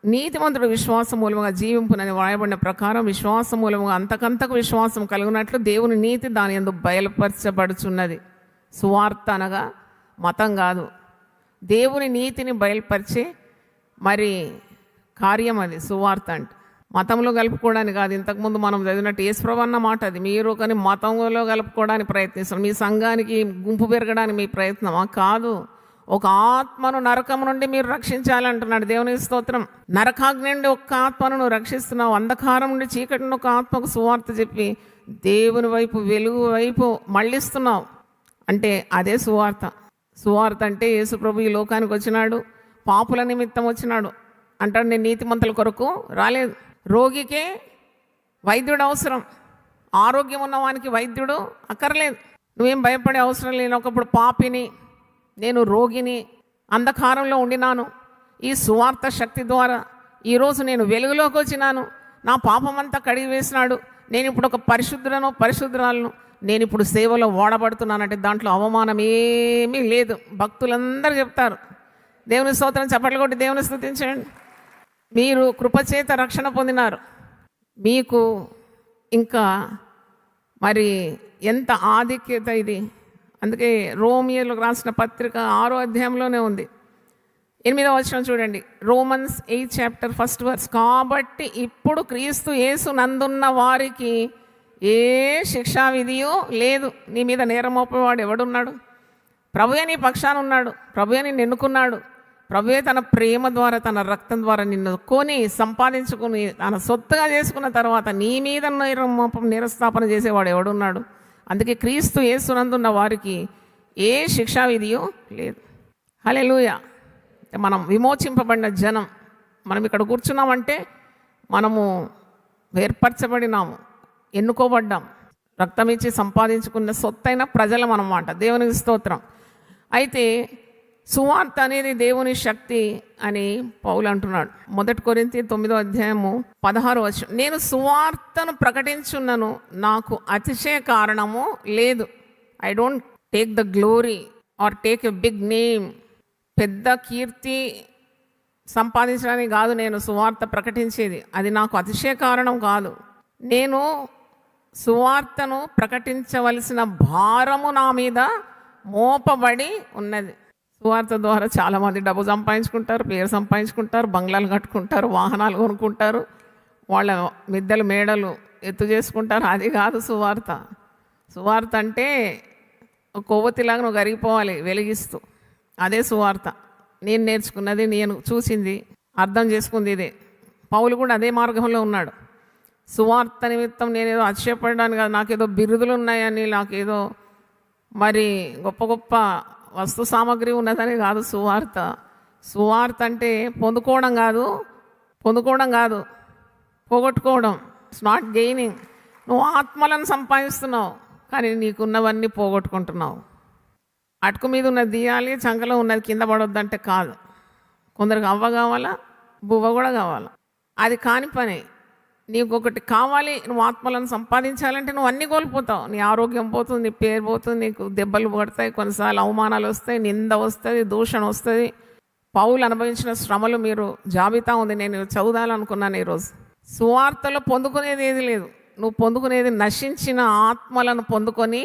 నీతిమంతుడు విశ్వాసం మూలముగా జీవింపునని వ్రాయబడిన ప్రకారం విశ్వాసం మూలముగా అంతకంతకు విశ్వాసం కలుగునట్లు దేవుని నీతి దాని యందు బయలుపరచబడుచున్నది. సువార్త అనగా మతం కాదు, దేవుని నీతిని బయలుపరిచే మరి కార్యం అది సువార్త అంటే. మతంలో కలుపుకోవడానికి కాదు. ఇంతకుముందు మనం చదివినట్టు యేసుప్రభు అన్న మాట అది. మీరు కానీ మతంలో కలుపుకోవడానికి ప్రయత్నిస్తారు, మీ సంఘానికి గుంపు పెరగడానికి మీ ప్రయత్నమా? కాదు. ఒక ఆత్మను నరకం నుండి మీరు రక్షించాలంటున్నాడు దేవునికి స్తోత్రం. నరకాగ్ని నుండి ఒక్క ఆత్మను నువ్వు రక్షిస్తున్నావు. అంధకారం నుండి చీకటి నుండి ఒక ఆత్మకు సువార్త చెప్పి దేవుని వైపు, వెలుగు వైపు మళ్ళిస్తున్నావు అంటే అదే సువార్త. సువార్త అంటే యేసు ప్రభు ఈ లోకానికి వచ్చినాడు, పాపుల నిమిత్తం వచ్చినాడు అంటాడు. నేను నీతిమంతుల కొరకు రాలేదు. రోగికే వైద్యుడు అవసరం, ఆరోగ్యం ఉన్నవానికి వైద్యుడు అక్కర్లేదు. నువ్వేం భయపడే అవసరం లేని. ఒకప్పుడు పాపిని, నేను రోగిని, అంధకారంలో ఉండినాను. ఈ సువార్త శక్తి ద్వారా ఈరోజు నేను వెలుగులోకి వచ్చినాను. నా పాపమంతా కడిగి వేసినాడు. నేను ఇప్పుడు ఒక పరిశుద్ధురాలను. నేను ఇప్పుడు సేవలో వాడబడుతున్నానంటే దాంట్లో అవమానం ఏమీ లేదు. భక్తులందరూ చెప్తారు. దేవుని స్తోత్రం, చప్పట్లు కొట్టి దేవుని స్తుతించండి. మీరు కృపచేత రక్షణ పొందినారు. మీకు ఇంకా మరి ఎంత ఆధిక్యత ఇది. అందుకే రోమియోలకు రాసిన పత్రిక 6వ అధ్యాయంలోనే ఉంది. 8వ వచనం చూడండి. Romans 8 chapter 1st verse. కాబట్టి ఇప్పుడు క్రీస్తు యేసు నందున్న వారికి ఏ శిక్షా విధియో లేదు. నీ మీద నేరం మోపేవాడు ఎవడున్నాడు? ప్రభువే నీ పక్షాన ఉన్నాడు. ప్రభువే నిన్ను ఎన్నుకున్నాడు. ప్రభువే తన ప్రేమ ద్వారా, తన రక్తం ద్వారా నిన్ను సంపాదించుకుని తన సొత్తుగా చేసుకున్న తర్వాత నీ మీద నేరం మోపం, నిరస్థాపన చేసేవాడు ఎవడున్నాడు? అందుకే క్రీస్తు యేసునందున్న వారికి ఏ శిక్షా విధియో లేదు. హల్లెలూయా. మనం విమోచింపబడిన జనం. మనం ఇక్కడ కూర్చున్నామంటే మనము ఏర్పరచబడినాము, ఎన్నుకోబడ్డాం, రక్తం ఇచ్చి సంపాదించుకున్న సొత్తైన ప్రజలం అన్నమాట. దేవునికి స్తోత్రం. అయితే సువార్త అనేది దేవుని శక్తి అని పౌలు అంటున్నాడు. 1 కొరింథీ 9వ అధ్యాయము 16వ వచనం. నేను సువార్తను ప్రకటించున్నాను, నాకు అతిశయ కారణము లేదు. I don't take the glory or take a big name. పెద్ద కీర్తి సంపాదించడానికి కాదు నేను సువార్త ప్రకటించేది. అది నాకు అతిశయ కారణం కాదు. నేను సువార్తను ప్రకటించవలసిన భారము నా మీద మోపబడి ఉన్నది. సువార్త ద్వారా చాలామంది డబ్బు సంపాదించుకుంటారు, పేరు సంపాదించుకుంటారు, బంగ్లాలు కట్టుకుంటారు, వాహనాలు కొనుక్కుంటారు, వాళ్ళ మిద్దెలు మేడలు ఎత్తు చేసుకుంటారు. అది కాదు సువార్త. సువార్త అంటే కొవ్వొత్తిలాగా నువ్వు కరిగిపోవాలి వెలిగిస్తూ. అదే సువార్త. నేను నేర్చుకున్నది, నేను చూసింది, అర్థం చేసుకుంది ఇదే. పౌలు కూడా అదే మార్గంలో ఉన్నాడు. సువార్త నిమిత్తం నేనేదో అతిశయపడడానికి కాదు, నాకేదో బిరుదులు ఉన్నాయని, నాకేదో మరి గొప్ప గొప్ప వస్తు సామాగ్రి ఉన్నదని కాదు సువార్త. సువార్త అంటే పొందుకోవడం కాదు, పోగొట్టుకోవడం. It's not gaining. నువ్వు ఆత్మలను సంపాదిస్తున్నావు కానీ నీకున్నవన్నీ పోగొట్టుకుంటున్నావు. అటుకు మీద ఉన్నది తీయాలి, చంకలో ఉన్నది కింద పడొద్దంటే కాదు. కొందరికి అవ్వ కావాలా, బువ్వ కూడా కావాలా. అది కాని పని. నీకు ఒకటి కావాలి, నువ్వు ఆత్మలను సంపాదించాలంటే నువ్వు అన్నీ కోల్పోతావు. నీ ఆరోగ్యం పోతుంది, నీ పేరు పోతుంది, నీకు దెబ్బలు పడతాయి, కొన్నిసార్లు అవమానాలు వస్తాయి, నింద వస్తుంది, దూషణ వస్తుంది. పౌలు అనుభవించిన శ్రమలు మీరు జాబితా ఉంది, నేను చదువుదాలనుకున్నాను ఈరోజు. సువార్తలో పొందుకునేది ఏది లేదు. నువ్వు పొందుకునేది నశించిన ఆత్మలను పొందుకొని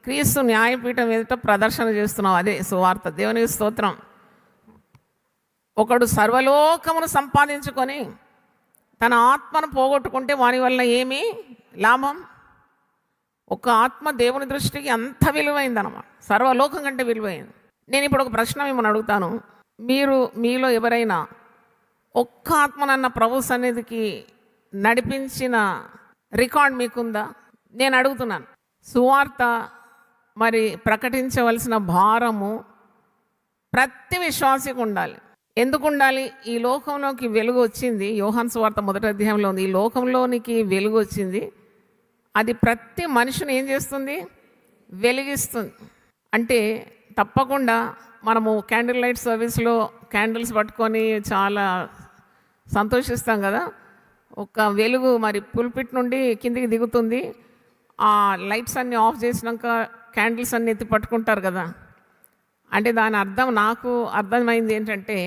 క్రీస్తు న్యాయపీఠం ఎదుట ప్రదర్శన చేస్తున్నావు. అదే సువార్త. దేవునికి స్తోత్రం. ఒకడు సర్వలోకమును సంపాదించుకొని తన ఆత్మను పోగొట్టుకుంటే వాని వల్ల ఏమీ లాభం? ఒక ఆత్మ దేవుని దృష్టికి అంత విలువైందన్నమాట, సర్వలోకం కంటే విలువైంది. నేను ఇప్పుడు ఒక ప్రశ్న మిమ్మల్ని అడుగుతాను. మీలో ఎవరైనా ఒక్క ఆత్మనన్న ప్రభు సన్నిధికి నడిపించిన రికార్డ్ మీకుందా? నేను అడుగుతున్నాను. సువార్త మరి ప్రకటించవలసిన భారము ప్రతి విశ్వాసికి ఉండాలి. ఎందుకు ఉండాలి? ఈ లోకంలోకి వెలుగు వచ్చింది. యోహాను సువార్త 1వ అధ్యాయంలో ఉంది. ఈ లోకంలోనికి వెలుగు వచ్చింది. అది ప్రతి మనిషిని ఏం చేస్తుంది? వెలిగిస్తుంది. అంటే తప్పకుండా మనము క్యాండిల్ లైట్ సర్వీస్లో క్యాండిల్స్ పట్టుకొని చాలా సంతోషిస్తాం కదా. ఒక వెలుగు మరి పుల్పిట్ నుండి కిందికి దిగుతుంది. ఆ లైట్స్ అన్నీ ఆఫ్ చేసినాక క్యాండిల్స్ అన్నీ ఎత్తి పట్టుకుంటారు కదా. అంటే దాని అర్థం నాకు అర్థమైంది ఏంటంటే,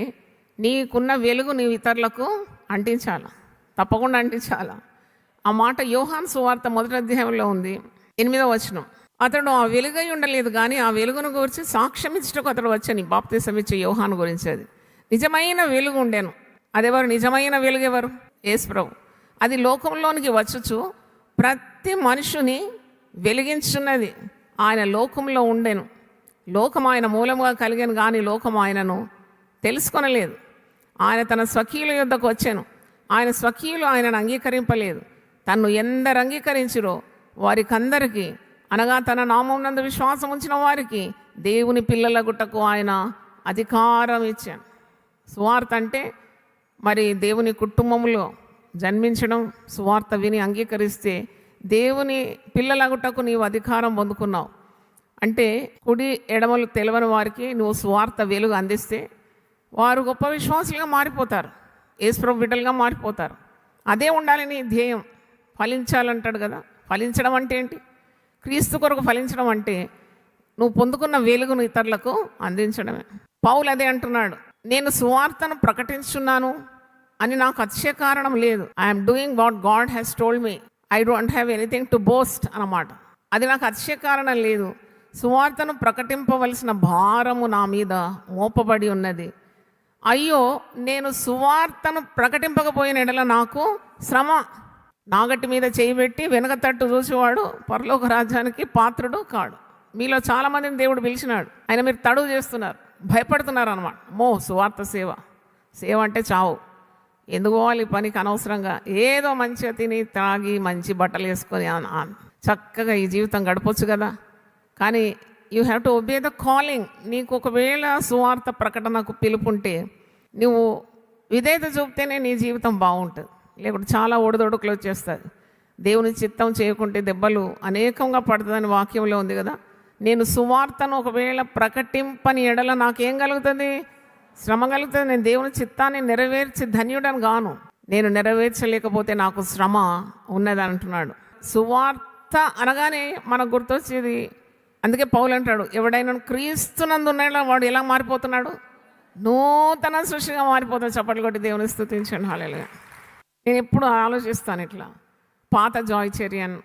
నీకున్న వెలుగు నీవు ఇతరులకు అంటించాలా, తప్పకుండా అంటించాలా. ఆ మాట యోహాను సువార్త 1వ అధ్యాయంలో ఉంది, 8వ వచనం. అతడు ఆ వెలుగై ఉండలేదు కానీ ఆ వెలుగును గురించి సాక్ష్యం ఇచ్చుటకు అతడు వచ్చని, బాప్తిసం ఇచ్చే యోహాను గురించి. అది నిజమైన వెలుగు ఉండేను. అదెవరు? నిజమైన వెలుగు ఎవరు? యేసు ప్రభు. అది లోకంలోనికి వచ్చుచు ప్రతి మనుషుని వెలిగించున్నది. ఆయన లోకంలో ఉండెను, లోకం ఆయన మూలముగా కలిగాను కానీ లోకం ఆయనను తెలుసుకొనలేదు. ఆయన తన స్వకీయుల యొద్దకు వచ్చాను, ఆయన స్వకీయులు ఆయనను అంగీకరింపలేదు. తన్ను ఎందరు అంగీకరించురో వారికందరికీ, అనగా తన నామమునందు విశ్వాసం ఉంచిన వారికి దేవుని పిల్లల గుట్టకు ఆయన అధికారం ఇచ్చాను. సువార్త అంటే మరి దేవుని కుటుంబంలో జన్మించడం. సువార్త విని అంగీకరిస్తే దేవుని పిల్లలగుటకు నీవు అధికారం పొందుకున్నావు. అంటే కుడి ఎడమలు తెలవని వారికి నువ్వు సువార్త వెలుగు అందిస్తే వారు గొప్ప విశ్వాసులుగా మారిపోతారు, యేసుప్రభు బిడ్డలుగా మారిపోతారు. అదే ఉండాలి నీ ధ్యేయం. ఫలించాలంటాడు కదా. ఫలించడం అంటే ఏంటి? క్రీస్తు కొరకు ఫలించడం అంటే నువ్వు పొందుకున్న వెలుగును ఇతరులకు అందించడమే. పౌలు అదే అంటున్నాడు, నేను సువార్తను ప్రకటించున్నాను అని నాకు అతిశయ కారణం లేదు. I'm doing what God has told me, I don't have anything to boast అన్నమాట. అది నాకు అతిశయ కారణం లేదు. సువార్తను ప్రకటింపవలసిన భారము నా మీద మోపబడి ఉన్నది. అయ్యో, నేను సువార్తను ప్రకటింపకపోయిన ఎడల నాకు శ్రమ. నాగటి మీద చేయబెట్టి వెనక తట్టు చూసేవాడు పరలోక రాజ్యానికి పాత్రుడు కాడు. మీలో చాలామందిని దేవుడు పిలిచినాడు, ఆయన మీరు తడువు చేస్తున్నారు, భయపడుతున్నారు అనమాట. సువార్త సేవ, సేవ అంటే చావు. ఎందుకు పోవాలి పనికి అనవసరంగా? ఏదో మంచిగా తిని తాగి మంచి బట్టలు వేసుకొని చక్కగా ఈ జీవితం గడపొచ్చు కదా. కానీ you have to obey the calling. నీకు ఒకవేళ సువార్త ప్రకటనకు పిలుపుంటే నువ్వు విధేయత చూపితేనే నీ జీవితం బాగుంటుంది, లేకుంటే చాలా ఒడిదొడుకులు వచ్చేస్తుంది. దేవుని చిత్తం చేయకుంటే దెబ్బలు అనేకంగా పడుతుందని వాక్యంలో ఉంది కదా. నేను సువార్తను ఒకవేళ ప్రకటింపని ఎడల నాకేం కలుగుతుంది? శ్రమ కలుగుతుంది. నేను దేవుని చిత్తాన్ని నెరవేర్చి ధన్యుడని గాను. నేను నెరవేర్చలేకపోతే నాకు శ్రమ ఉన్నది అంటున్నాడు. సువార్త అనగానే మనకు గుర్తొచ్చేది, అందుకే పౌలు అంటాడు, ఎవడైనా క్రీస్తునందు ఉన్నాడో వాడు ఎలా మారిపోతున్నాడు? నూతన సృష్టిగా మారిపోతాడు. చప్పట్లు కొట్టి దేవుని స్తుతించండి. హల్లెలూయా. నేను ఎప్పుడు ఆలోచిస్తాను ఇట్లా, పాత జాయ్చేరియన్,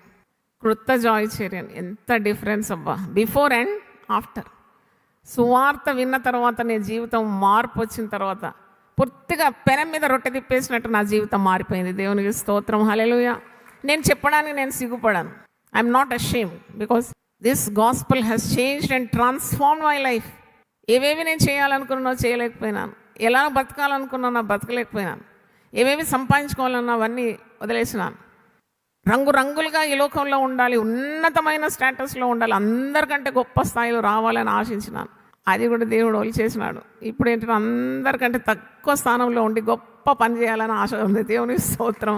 క్రొత్త జాయ్చేరియన్, ఎంత డిఫరెన్స్ అబ్బా, బిఫోర్ అండ్ ఆఫ్టర్. సువార్త విన్న తర్వాత నీ జీవితం మార్పు వచ్చిన తర్వాత పూర్తిగా పెనం మీద రొట్టె తిప్పేసినట్టు నా జీవితం మారిపోయింది. దేవునికి స్తోత్రం. హల్లెలూయా. నేను చెప్పడానికి నేను సిగ్గుపడాను. I'm not ashamed because this gospel has changed and transformed my life. ఏవేవి నేను చేయాలనుకున్నానో చేయలేకపోయినాను, ఎలా బతకాలనుకున్నానో బతకలేకపోయినాను, ఏవేవి సంపాదించుకోవాలన్నా అవన్నీ వదిలేసినాను. రంగురంగులుగా ఈ లోకంలో ఉండాలి, ఉన్నతమైన స్టేటస్లో ఉండాలి, అందరికంటే గొప్ప స్థాయిలో రావాలని ఆశించినాను. అది కూడా దేవుడు వదిలిచేసినాడు. ఇప్పుడు ఏంటంటే అందరికంటే తక్కువ స్థానంలో ఉండి గొప్ప పని చేయాలని ఆశ ఉంది. దేవుని స్తోత్రం.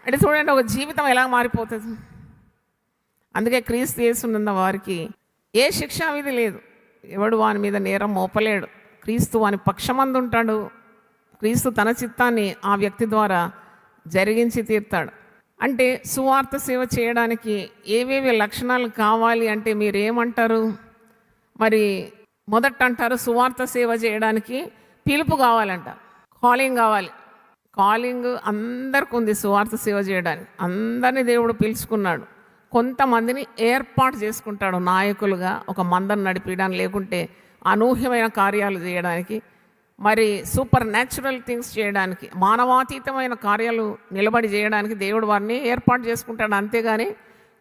అంటే చూడండి ఒక జీవితం ఎలా మారిపోతుంది. అందుకే క్రీస్తు యేసునందు వారికి ఏ శిక్షా విధి లేదు, ఎవడు వాని మీద నేరం మోపలేడు. క్రీస్తు వాని పక్షమందు ఉంటాడు. క్రీస్తు తన చిత్తాన్ని ఆ వ్యక్తి ద్వారా జరిగించి తీరుతాడు. అంటే సువార్త సేవ చేయడానికి ఏవేవి లక్షణాలు కావాలి అంటే మీరు ఏమంటారు? మరి మొదట అంటారు సువార్త సేవ చేయడానికి పిలుపు కావాలంట, కాలింగ్ కావాలి. కాలింగ్ అందరికి ఉంది సువార్త సేవ చేయడానికి. అందరినీ దేవుడు పిలుచుకున్నాడు. కొంతమందిని ఏర్పాటు చేసుకుంటాడు నాయకులుగా, ఒక మందను నడిపించడానికి, లేకుంటే అనూహ్యమైన కార్యాలు చేయడానికి, మరి సూపర్ న్యాచురల్ థింగ్స్ చేయడానికి, మానవాతీతమైన కార్యాలు నిలబడి చేయడానికి దేవుడు వారిని ఏర్పాటు చేసుకుంటాడు. అంతేగాని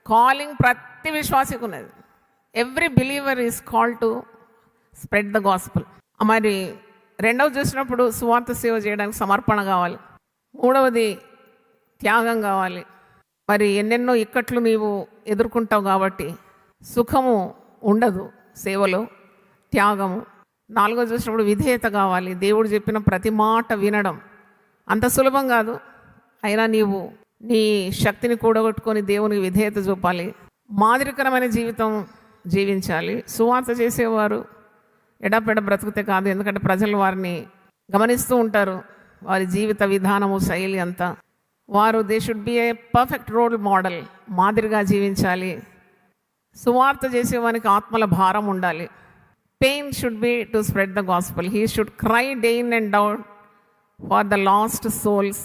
కాలింగ్ ప్రతి విశ్వాసికి ఉన్నది. Every believer is call to spread the gospel. మరి రెండవది చూసినప్పుడు సువార్త సేవ చేయడానికి సమర్పణ కావాలి. మూడవది త్యాగం కావాలి. మరి ఎన్నెన్నో ఇక్కట్లు నీవు ఎదుర్కొంటావు కాబట్టి సుఖము ఉండదు సేవలో, త్యాగము. నాలుగోది చూసినప్పుడు విధేయత కావాలి. దేవుడు చెప్పిన ప్రతి మాట వినడం అంత సులభం కాదు. అయినా నీవు నీ శక్తిని కూడగొట్టుకొని దేవునికి విధేయత చూపాలి. మాదిరికరమైన జీవితం జీవించాలి. సువార్త చేసేవారు ఎడపెడ బ్రతుకుతే కాదు, ఎందుకంటే ప్రజలు వారిని గమనిస్తూ ఉంటారు, వారి జీవిత విధానము శైలి అంతా. వారు they should be a perfect role model, మాదిరిగా జీవించాలి. సువార్త చేసేవానికి ఆత్మల భారం ఉండాలి. Pain should be to spread the gospel. He should cry day in and out for the lost souls,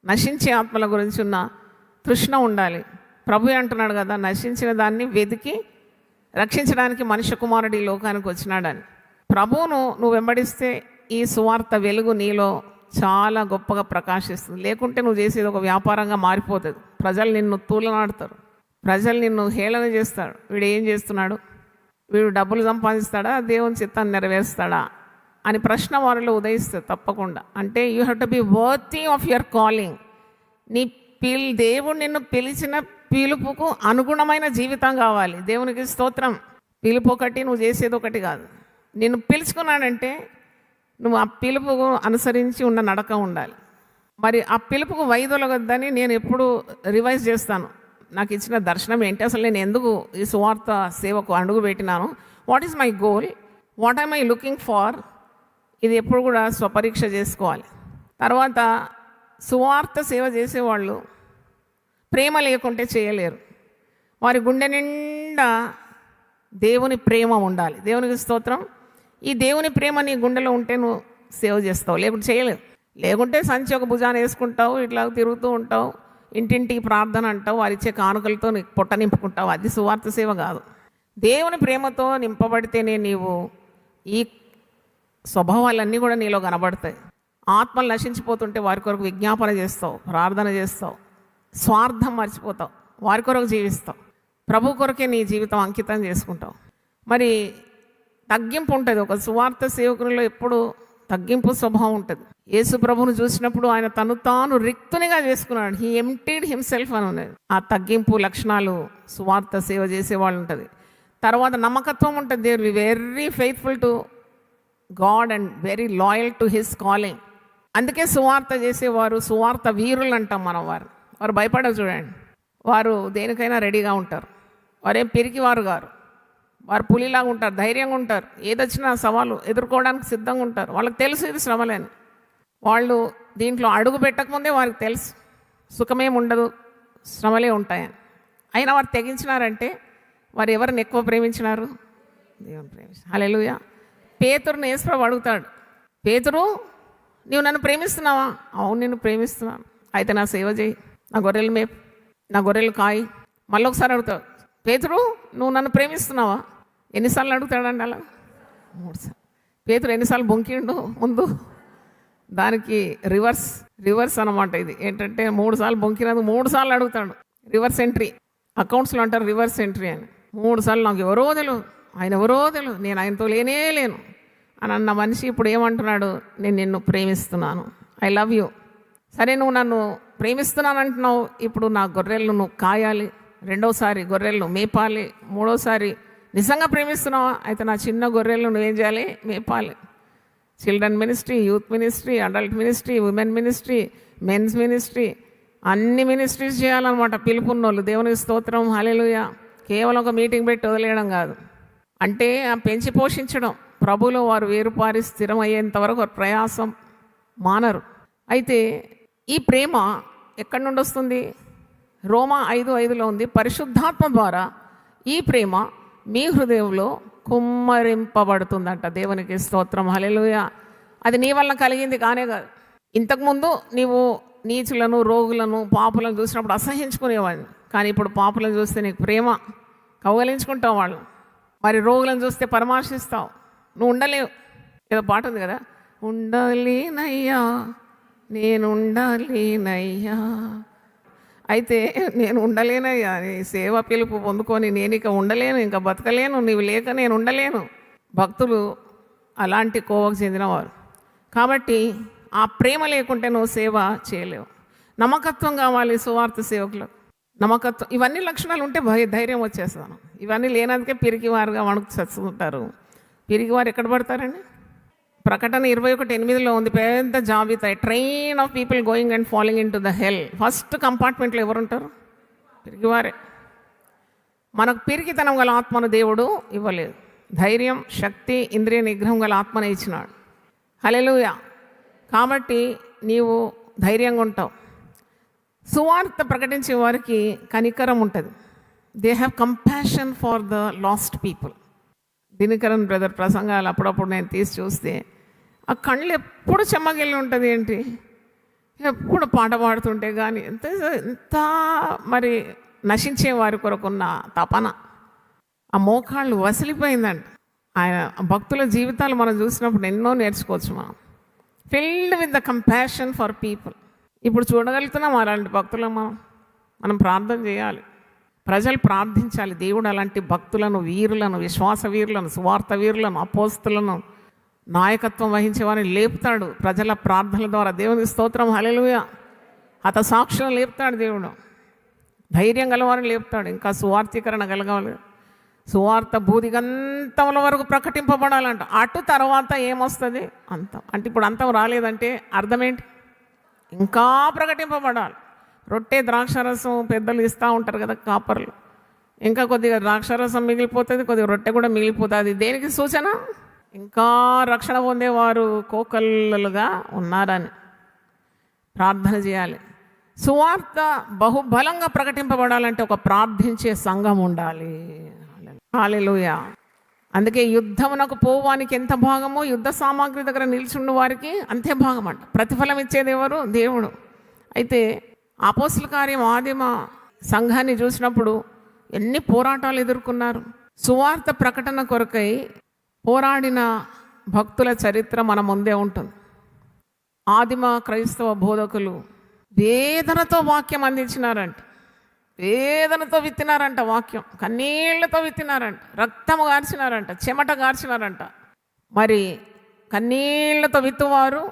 నశించే ఆత్మల గురించి ఉన్న తృష్ణ ఉండాలి. ప్రభు అంటున్నాడు కదా, నశించిన దాన్ని వెతికి రక్షించడానికి మనుష్య కుమారుడు ఈ లోకానికి వచ్చినాడని. ప్రభువును నువ్వు వెంబడిస్తే ఈ సువార్త వెలుగు నీలో చాలా గొప్పగా ప్రకాశిస్తుంది. లేకుంటే నువ్వు చేసేది ఒక వ్యాపారంగా మారిపోతుంది. ప్రజలు నిన్ను తూలనాడతారు, ప్రజలు నిన్ను హేళన చేస్తాడు. వీడు ఏం చేస్తున్నాడు, వీడు డబ్బులు సంపాదిస్తాడా, దేవుని చిత్తాన్ని నెరవేరుస్తాడా అని ప్రశ్న వారిలో ఉదయిస్తుంది తప్పకుండా. అంటే you have to B worthy of your calling. నీ దేవుడు నిన్ను పిలిచిన పిలుపుకు అనుగుణమైన జీవితం కావాలి. దేవునికి స్తోత్రం. పిలుపు ఒకటి, నువ్వు చేసేది ఒకటి కాదు. నిన్ను పిలుచుకున్నాడంటే నువ్వు ఆ పిలుపుకు అనుసరించి ఉన్న నడక ఉండాలి. మరి ఆ పిలుపుకు వైదొలగొద్దని నేను ఎప్పుడు రివైజ్ చేస్తాను. నాకు ఇచ్చిన దర్శనం ఏంటి, అసలు నేను ఎందుకు ఈ సువార్త సేవకు అడుగు పెట్టినాను, what is my goal, what aim I looking for, ఇది ఎప్పుడు కూడా స్వపరీక్ష చేసుకోవాలి. తర్వాత సువార్త సేవ చేసేవాళ్ళు ప్రేమ లేకుంటే చేయలేరు. వారి గుండె నిండా దేవుని ప్రేమ ఉండాలి. దేవునికి స్తోత్రం. ఈ దేవుని ప్రేమ నీ గుండెలో ఉంటే నువ్వు సేవ చేస్తావు, లేకుంటే చేయలేవు. లేకుంటే సంచి ఒక భుజాన్ని వేసుకుంటావు, ఇట్లా తిరుగుతూ ఉంటావు, ఇంటింటికి ప్రార్థన అంటావు, వారు ఇచ్చే కానుకలతో నీకు పొట్ట నింపుకుంటావు. అది సువార్త సేవ కాదు. దేవుని ప్రేమతో నింపబడితేనే నీవు ఈ స్వభావాలన్నీ కూడా నీలో కనబడతాయి. ఆత్మలు నశించిపోతుంటే వారి కొరకు విజ్ఞాపన చేస్తావు, ప్రార్థన చేస్తావు, స్వార్థం మర్చిపోతావు, వారి కొరకు జీవిస్తావు, ప్రభు కొరకే నీ జీవితం అంకితం చేసుకుంటావు. మరి తగ్గింపు ఉంటుంది. ఒక సువార్త సేవకునిలో ఎప్పుడు తగ్గింపు స్వభావం ఉంటుంది. యేసు ప్రభువును చూసినప్పుడు ఆయన తను తాను రిక్తునిగా చేసుకున్నాడు. హీ ఎంప్టీడ్ హిమ్సెల్ఫ్ అని ఉన్నది. ఆ తగ్గింపు లక్షణాలు సువార్త సేవ చేసేవాళ్ళు ఉంటుంది. తర్వాత నమ్మకత్వం ఉంటుంది. They will be very faithful to God and very loyal to his calling. అందుకే సువార్త చేసేవారు సువార్త వీరులు అంటాం మనం. వారు భయపడరు. చూడండి, వారు దేనికైనా రెడీగా ఉంటారు. వారేం పిరికివారు గారు. వారు పులిలాగా ఉంటారు, ధైర్యంగా ఉంటారు. ఏదొచ్చినా సవాలు ఎదుర్కోవడానికి సిద్ధంగా ఉంటారు. వాళ్ళకి తెలుసు ఇది శ్రమలేని. వాళ్ళు దీంట్లో అడుగు పెట్టకముందే వారికి తెలుసు సుఖమేం ఉండదు, శ్రమలే ఉంటాయని. అయినా వారు తెగించినారంటే వారు ఎవరిని ఎక్కువ ప్రేమించినారు? దేవుని ప్రేమించారు. హల్లెలూయా. పేతురుని యేసుప్రభువు అడుగుతాడు, పేతురు నీవు నన్ను ప్రేమిస్తున్నావా? అవును, నిన్ను ప్రేమిస్తున్నాను. అయితే నా సేవ చేయి, నా గొర్రెలు మేపు, నా గొర్రెలు కాయి. మళ్ళీ ఒకసారి అడుగుతాడు, పేతురు నువ్వు నన్ను ప్రేమిస్తున్నావా? ఎన్నిసార్లు అడుగుతాడండి అలా? 3 సార్లు. పేతురు ఎన్నిసార్లు బొంకిండు ముందు? దానికి రివర్స్ అనమాట. ఇది ఏంటంటే 3 సార్లు బొంకినందుకు 3 సార్లు అడుగుతాడు. రివర్స్ ఎంట్రీ, అకౌంట్స్లో అంటారు రివర్స్ ఎంట్రీ అని. 3 సార్లు నాకు ఎవరో తెలియదు, ఆయన ఎవరో తెలియదు, నేను ఆయనతో లేను అని అన్న మనిషి ఇప్పుడు ఏమంటున్నాడు? నేను నిన్ను ప్రేమిస్తున్నాను, ఐ లవ్ యూ. సరే, నువ్వు నన్ను ప్రేమిస్తున్నాను అంటున్నావు, ఇప్పుడు నా గొర్రెలను నువ్వు కాయాలి, రెండోసారి గొర్రెలను మేపాలి, మూడోసారి నిజంగా ప్రేమిస్తున్నావా? అయితే నా చిన్న గొర్రెలను నువ్వేం చేయాలి? మేపాలి. Children ministry, youth ministry, adult ministry, women ministry, men's ministry, అన్ని మినిస్ట్రీస్ చేయాలన్నమాట పిలుపున్నోళ్ళు. దేవునికి స్తోత్రం. హల్లెలూయా. కేవలం ఒక మీటింగ్ పెట్టి వదిలేయడం కాదు. అంటే ఆ పెంచి పోషించడం. ప్రభులో వారు వేరుపారి స్థిరమయ్యేంత వరకు వారు ప్రయాసం మానరు. అయితే ఈ ప్రేమ ఎక్కడి నుండి వస్తుంది? రోమా 5:5లో ఉంది, పరిశుద్ధాత్మ ద్వారా ఈ ప్రేమ మీ హృదయంలో కుమ్మరింపబడుతుందంట. దేవునికి స్తోత్రం. హల్లెలూయా. అది నీ వల్ల కలిగింది కానే కాదు. ఇంతకుముందు నీవు నీచులను, రోగులను, పాపులను చూసినప్పుడు అసహించుకునేవాడిని. కానీ ఇప్పుడు పాపులను చూస్తే నీకు ప్రేమ, కౌగలించుకుంటావు వాళ్ళు. మరి రోగులను చూస్తే పరామర్శిస్తావు. నువ్వు ఉండలేవు. ఏదో పాట ఉంది కదా, ఉండలేనయ్యా నేను ఉండలేనయ్యా. అయితే నేను ఉండలేనయ్యా, నీ సేవ పిలుపు పొందుకొని నేను ఇక ఉండలేను, ఇంకా బతకలేను, నీవు లేక నేను ఉండలేను. భక్తులు అలాంటి కోవకు చెందినవారు. కాబట్టి ఆ ప్రేమ లేకుంటే నువ్వు సేవ చేయలేవు. నమ్మకత్వం కావాలి సువార్త సేవకులకు. నమ్మకత్వం, ఇవన్నీ లక్షణాలు ఉంటే ధైర్యం వచ్చేస్తాను. ఇవన్నీ లేనందుకే పిరికివారుగా వణుకు చచ్చుకుంటారు. పిరికివారు ఎక్కడ పడతారండి? ప్రకటన 21:8లో ఉంది పెద్ద జాబితా, train of people going and following into the hell. First కంపార్ట్మెంట్లో ఎవరు ఉంటారు? పిరికివారే. మనకు పిరికితనం గల ఆత్మను దేవుడు ఇవ్వలేదు. ధైర్యం, శక్తి, ఇంద్రియ నిగ్రహం గల ఆత్మనే ఇచ్చినాడు. హల్లెలూయా. కాబట్టి నీవు ధైర్యంగా ఉంటావు. సువార్త ప్రకటించే వారికి కనికరం ఉంటుంది. They have compassion for the last people. Dinakaran brother ప్రసంగాలు అప్పుడప్పుడు నేను తీసి చూస్తే ఆ కళ్ళు ఎప్పుడు చెమ్మగిల్లి ఉంటుంది ఏంటి, ఎప్పుడు పాట పాడుతుంటే కానీ ఎంత మరి నశించే వారి కొరకున్న తపన, ఆ మోకాళ్ళు వసిలిపోయిందంట. ఆయన భక్తుల జీవితాలు మనం చూసినప్పుడు ఎన్నో నేర్చుకోవచ్చు మనం. Filled with the compassion for people. ఇప్పుడు చూడగలుగుతున్నాం అలాంటి భక్తులను మనం ప్రార్థన చేయాలి, ప్రజలు ప్రార్థించాలి. దేవుడు అలాంటి భక్తులను, వీరులను, విశ్వాస వీరులను, సువార్త వీరులను, అపోస్తులను, నాయకత్వం వహించే వారిని లేపుతాడు ప్రజల ప్రార్థనల ద్వారా. దేవునికి స్తోత్రం, హల్లెలూయా. హతసాక్షులను లేపుతాడు దేవుడు, ధైర్యం గలవారిని లేపుతాడు. ఇంకా సువార్థీకరణ కలగాలి, సువార్త భూదిగంతముల వరకు ప్రకటింపబడాలంట. అటు తర్వాత ఏమొస్తుంది? అంతం. అంటే ఇప్పుడు అంతం రాలేదంటే అర్థం ఏంటి? ఇంకా ప్రకటింపబడాలి. రొట్టె ద్రాక్షారసం పెద్దలు ఇస్తూ ఉంటారు కదా కాపర్లు, ఇంకా కొద్దిగా ద్రాక్షారసం మిగిలిపోతుంది, కొద్దిగా రొట్టె కూడా మిగిలిపోతుంది. దేనికి సూచన? ఇంకా రక్షణ పొందేవారు కోకళ్ళుగా ఉన్నారని ప్రార్థన చేయాలి. సువార్త బహుబలంగా ప్రకటింపబడాలంటే ఒక ప్రార్థించే సంఘం ఉండాలి. హల్లెలూయా. అందుకే యుద్ధమునకు పోవానికి ఎంత భాగమో యుద్ధ సామాగ్రి దగ్గర నిల్చున్న వారికి అంతే భాగం అంట. ప్రతిఫలం ఇచ్చేది ఎవరు? దేవుడు. అయితే అపోస్తల కార్యం ఆదిమ సంఘాన్ని చూసినప్పుడు ఎన్ని పోరాటాలు ఎదుర్కొన్నారు. సువార్త ప్రకటన కొరకై పోరాడిన భక్తుల చరిత్ర మన ముందే ఉంటుంది. ఆదిమ క్రైస్తవ బోధకులు వేదనతో వాక్యం అందించినారంట, వేదనతో విత్తినారంట వాక్యం, కన్నీళ్లతో విత్తినారంట, రక్తము గార్చినారంట, చెమట గార్చినారంట. మరి కన్నీళ్లతో విత్తువారు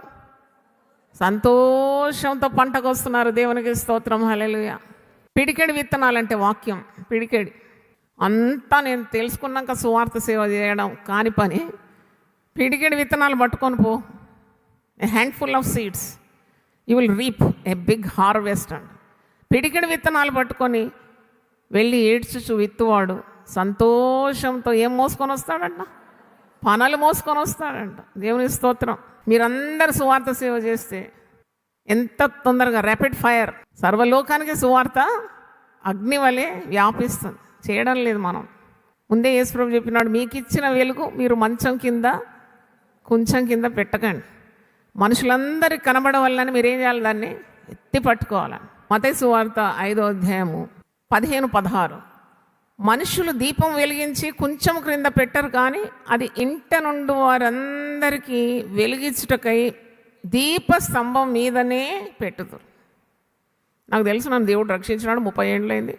సంతోషంతో పంటకు వస్తున్నారు. దేవునికి స్తోత్రం, హల్లెలూయా. పిడికెడి విత్తనాలంటే వాక్యం, పిడికెడి అంతా నేను తెలుసుకున్నాక సువార్త సేవ చేయడం కాని పని. పిడికెడి విత్తనాలు పట్టుకొని పో, a handful of seeds you will reap a big harvest అంట. పిడికెడి విత్తనాలు పట్టుకొని వెళ్ళి ఏడ్చుచు విత్తువాడు సంతోషంతో ఏం మోసుకొని వస్తాడంట? పనలు మోసుకొని వస్తాడంట. దేవుని స్తోత్రం. మీరందరూ సువార్త సేవ చేస్తే ఎంత తొందరగా ర్యాపిడ్ ఫైర్ సర్వలోకానికి సువార్త అగ్ని వలె వ్యాపిస్తుంది. చేయడం లేదు మనం. ముందే యేసుప్రభు చెప్పినాడు, మీకు ఇచ్చిన వెలుగు మీరు మంచం కింద కొంచెం కింద పెట్టకండి, మనుషులందరికీ కనబడవల్లని మీరేం చేయాలి? దాన్ని ఎత్తి పట్టుకోవాలని. మత్తయి సువార్త 5వ అధ్యాయము 15-16. మనుషులు దీపం వెలిగించి కొంచెం క్రింద పెట్టరు, కానీ అది ఇంట నుండి వారందరికీ వెలిగించుటకై దీపస్తంభం మీదనే పెట్టుతారు. నాకు తెలుసు, నన్ను దేవుడు రక్షించినాడు, 30 ఏళ్ళైంది,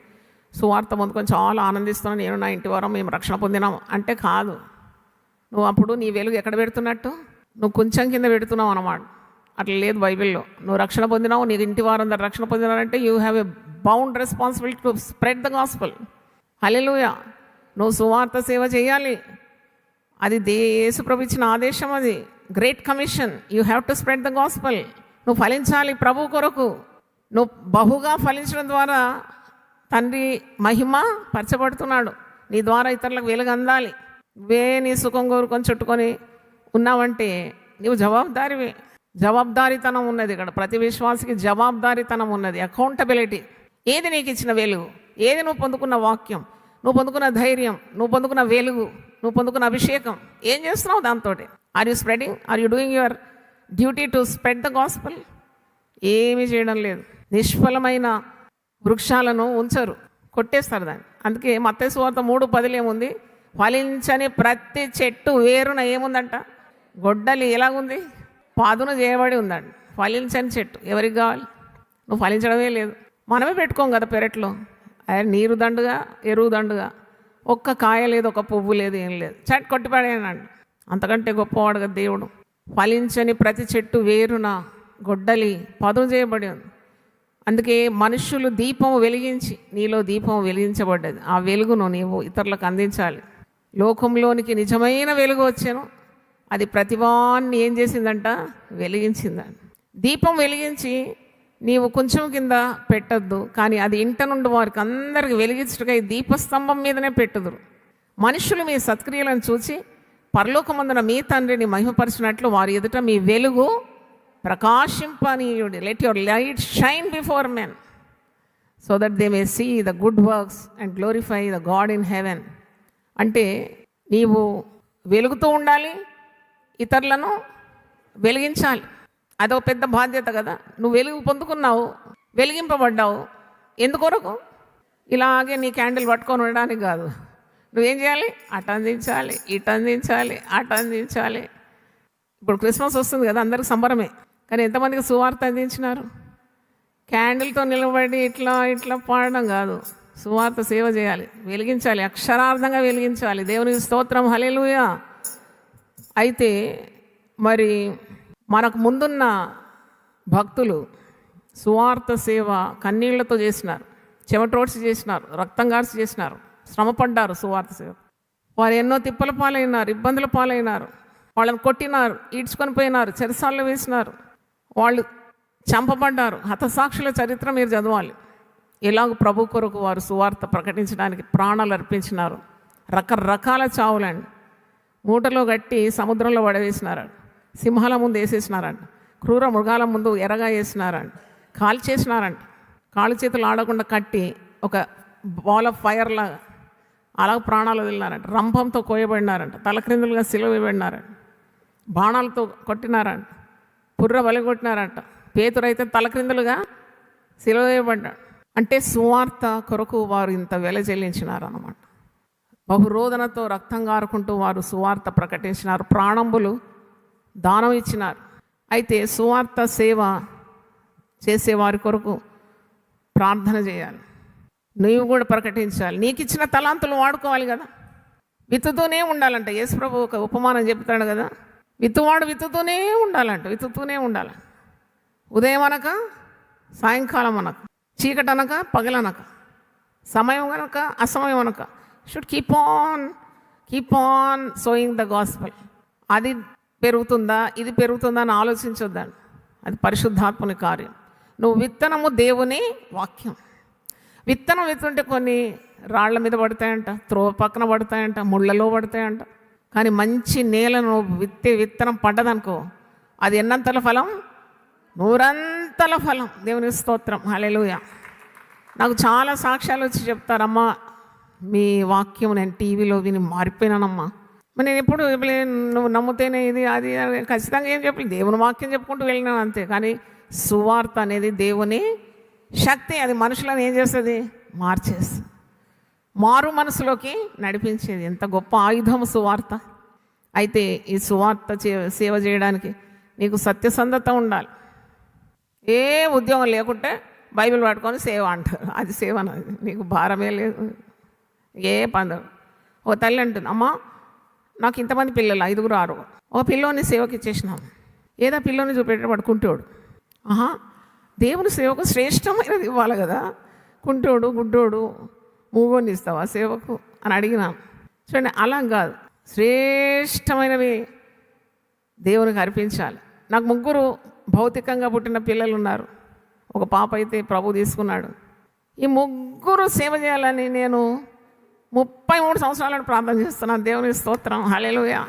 సువార్త పొందుకొని చాలా ఆనందిస్తున్నాను, నేను నా ఇంటి వారం మేము రక్షణ పొందినాం అంటే కాదు. నువ్వు అప్పుడు నీ వెలుగు ఎక్కడ పెడుతున్నట్టు? నువ్వు కొంచెం కింద పెడుతున్నావు అన్నమాట. అట్లా లేదు బైబిల్లో. నువ్వు రక్షణ పొందినావు, నీకు ఇంటి వారందరూ రక్షణ పొందినారంటే you have a bound responsibility to spread the gospel. హల్లెలూయా. నువ్వు సువార్త సేవ చేయాలి, అది యేసుప్రభు ఇచ్చిన ఆదేశం, అది great commission. You have to spread the gospel. నువ్వు ఫలించాలి ప్రభు కొరకు. నువ్వు బహుగా ఫలించడం ద్వారా తండ్రి మహిమ పరచబడుతున్నాడు. నీ ద్వారా ఇతరులకు వెలుగు అందాలి. నువ్వే నీ సుఖం కోరుకొని చుట్టుకొని ఉన్నావంటే నువ్వు జవాబుదారివే. జవాబుదారీతనం ఉన్నది ఇక్కడ. ప్రతి విశ్వాసికి జవాబుదారీతనం ఉన్నది, అకౌంటబిలిటీ. ఏది నీకు ఇచ్చిన వెలుగు? ఏది నువ్వు పొందుకున్న వాక్యం, నువ్వు పొందుకున్న ధైర్యం, నువ్వు పొందుకున్న వెలుగు, నువ్వు పొందుకున్న అభిషేకం? ఏం చేస్తున్నావు దాంతో? Are you spreading? Are you doing your duty to spread the gospel? ఏమీ చేయడం లేదు. నిష్ఫలమైన వృక్షాలను ఉంచరు, కొట్టేస్తారు దాన్ని. అందుకే మత్తయి సువార్త 3:10 ఏముంది? ఫలించని ప్రతి చెట్టు వేరున ఏముందంట? గొడ్డలి. ఎలాగుంది? పాదును చేయబడి ఉందండి. ఫలించని చెట్టు ఎవరికి కావాలి? నువ్వు ఫలించడమే లేదు. మనమే పెట్టుకోం కదా పెరట్లో, నీరు దండుగా, ఎరువు దండుగా, ఒక్క కాయ లేదు, ఒక పువ్వు లేదు, ఏం లేదు, చెట్టు కొట్టిపడేనండి. అంతకంటే గొప్పవాడు కదా దేవుడు. ఫలించని ప్రతి చెట్టు వేరున గొడ్డలి పదును చేయబడి ఉంది. అందుకే మనుషులు దీపం వెలిగించి, నీలో దీపం వెలిగించబడ్డది, ఆ వెలుగును నీవు ఇతరులకు అందించాలి. లోకంలోనికి నిజమైన వెలుగు వచ్చాను, అది ప్రతివాన్ని ఏం చేసిందంట? వెలిగించిందంట. దీపం వెలిగించి నీవు కొంచెం కింద పెట్టద్దు, కానీ అది ఇంట నుండి వారికి అందరికి వెలిగించుటకై దీపస్తంభం మీదనే పెట్టుదురు. మనుషులు మీ సత్క్రియలను చూచి పరలోకమందున మీ తండ్రిని మహిమపరిచినట్లు వారి ఎదుట మీ వెలుగు ప్రకాశింపనీయుడి. Let your light shine before men so that they may see the good works and glorify the God in heaven. అంటే నీవు వెలుగుతూ ఉండాలి, ఇతరులను వెలిగించాలి. అదో పెద్ద బాధ్యత కదా. నువ్వు వెలుగు పొందుకున్నావు, వెలిగింపబడ్డావు. ఎందుకొరకు? ఇలాగే నీ క్యాండిల్ పట్టుకొని ఉండడానికి కాదు. నువ్వేం చేయాలి? అటు అందించాలి, ఇటు అందించాలి, అటు అందించాలి. ఇప్పుడు క్రిస్మస్ వస్తుంది కదా, అందరికి సంబరమే. కానీ ఎంతమందికి సువార్త అందించినారు? క్యాండిల్తో నిలబడి ఇట్లా ఇట్లా పాడడం కాదు, సువార్త సేవ చేయాలి, వెలిగించాలి, అక్షరార్థంగా వెలిగించాలి. దేవునికి స్తోత్రం, హల్లెలూయా. అయితే మరి మనకు ముందున్న భక్తులు సువార్త సేవ కన్నీళ్లతో చేసినారు, చెమటోడ్చి చేసినారు, రక్తం గార్చి చేసినారు, శ్రమపడ్డారు సువార్త సేవ. వారు ఎన్నో తిప్పల పాలైనారు, ఇబ్బందుల పాలైనారు. వాళ్ళని కొట్టినారు, ఈడ్చుకొని పోయినారు, చెరసాల్లో వేసినారు, వాళ్ళు చంపబడ్డారు. హతసాక్షుల చరిత్ర మీరు చదవాలి. ఎలాగ ప్రభు కొరకు వారు సువార్త ప్రకటించడానికి ప్రాణాలు అర్పించినారు. రకరకాల చావులండి. మూటలో కట్టి సముద్రంలో పడవేసినారండి, సింహాల ముందు వేసేసినారండి, క్రూర మృగాల ముందు ఎరగా వేసినారండి, కాల్ చేసినారండి, కాళ్ళు చేతులు ఆడకుండా కట్టి ఒక బాల్ ఆఫ్ ఫైర్ లాగా అలాగ ప్రాణాలు వదిలినారంట. రంభంతో కోయబడినారంట, తలక్రిందులుగా సిలువ వేయబడినారంట, బాణాలతో కొట్టినారంట, పుర్ర బలిగొట్టినారంట. పేతురైతే తలక్రిందులుగా సిలువ వేయబడ్డాడు. అంటే సువార్త కొరకు వారు ఇంత వెల చెల్లించినారు అన్నమాట. బహురోధనతో రక్తం గారుకుంటూ వారు సువార్త ప్రకటించినారు, ప్రాణంబులు దానం ఇచ్చినారు. అయితే సువార్త సేవ చేసేవారి కొరకు ప్రార్థన చేయాలి, నువ్వు కూడా ప్రకటించాలి. నీకు ఇచ్చిన తలాంతులు వాడుకోవాలి కదా. విత్తుతూనే ఉండాలంట. యేసుప్రభు ఒక ఉపమానం చెప్తాడు కదా, విత్తువాడు విత్తుతూనే ఉండాలంట, విత్తుతూనే ఉండాలి. ఉదయం అనక సాయంకాలం అనక, చీకటి అనక పగలనక, సమయం అనక అసమయం అనక, should keep on sowing the gospel. అది పెరుగుతుందా ఇది పెరుగుతుందా అని ఆలోచించొద్దండి. అది పరిశుద్ధాత్మని కార్యం. నువ్వు విత్తనము దేవుని వాక్యం. విత్తనం విత్తుంటే కొన్ని రాళ్ల మీద పడతాయంట, త్రోవ పక్కన పడతాయంట, ముళ్ళలో పడతాయంట. కానీ మంచి నేలను విత్తనం పడ్డదనుకో, అది ఎన్నంతల ఫలం? 100 ఫలం. దేవుని స్తోత్రం, హల్లెలూయా. నాకు చాలా సాక్ష్యాలు వచ్చి చెప్తారమ్మా, మీ వాక్యం నేను టీవీలో విని మారిపోయినానమ్మా. మరి నేను ఎప్పుడు నువ్వు నమ్ముతేనే ఇది అది ఖచ్చితంగా ఏం చెప్పలేదు, దేవుని వాక్యం చెప్పుకుంటూ వెళ్ళినాను అంతే. కానీ సువార్త అనేది దేవుని శక్తి. అది మనుషులను ఏం చేస్తుంది? మార్చేస్తుంది, మారు మనసులోకి నడిపించేది. ఎంత గొప్ప ఆయుధం సువార్త. అయితే ఈ సువార్త సేవ చేయడానికి నీకు సత్యసంధత ఉండాలి. ఏ ఉద్యోగం లేకుంటే బైబిల్ పట్టుకొని సేవ అంటారు, అది సేవ అన్నది. నీకు భారమే లేదు, ఏ పని. ఓ తల్లి అంటుంది, అమ్మ నాకు ఇంతమంది పిల్లలు 5, 6. ఒక పిల్లోని సేవకి ఇచ్చేసినాం. ఏదో పిల్లోని చూపెట్టే పడుకుంటాడు. దేవుని సేవకు శ్రేష్టమైనది ఇవ్వాలి కదా. కుంటోడు గుడ్డోడు మూగోని ఇస్తావా సేవకు అని అడిగినాం. చూడండి, అలా కాదు, శ్రేష్టమైనవి దేవునికి అర్పించాలి. నాకు 3 భౌతికంగా పుట్టిన పిల్లలు ఉన్నారు. ఒక పాప అయితే ప్రభు తీసుకున్నాడు. ఈ 3 సేవ చేయాలని నేను 33 సంవత్సరాలను ప్రార్థన చేస్తున్నాను. దేవుని స్తోత్రం, హల్లెలూయా.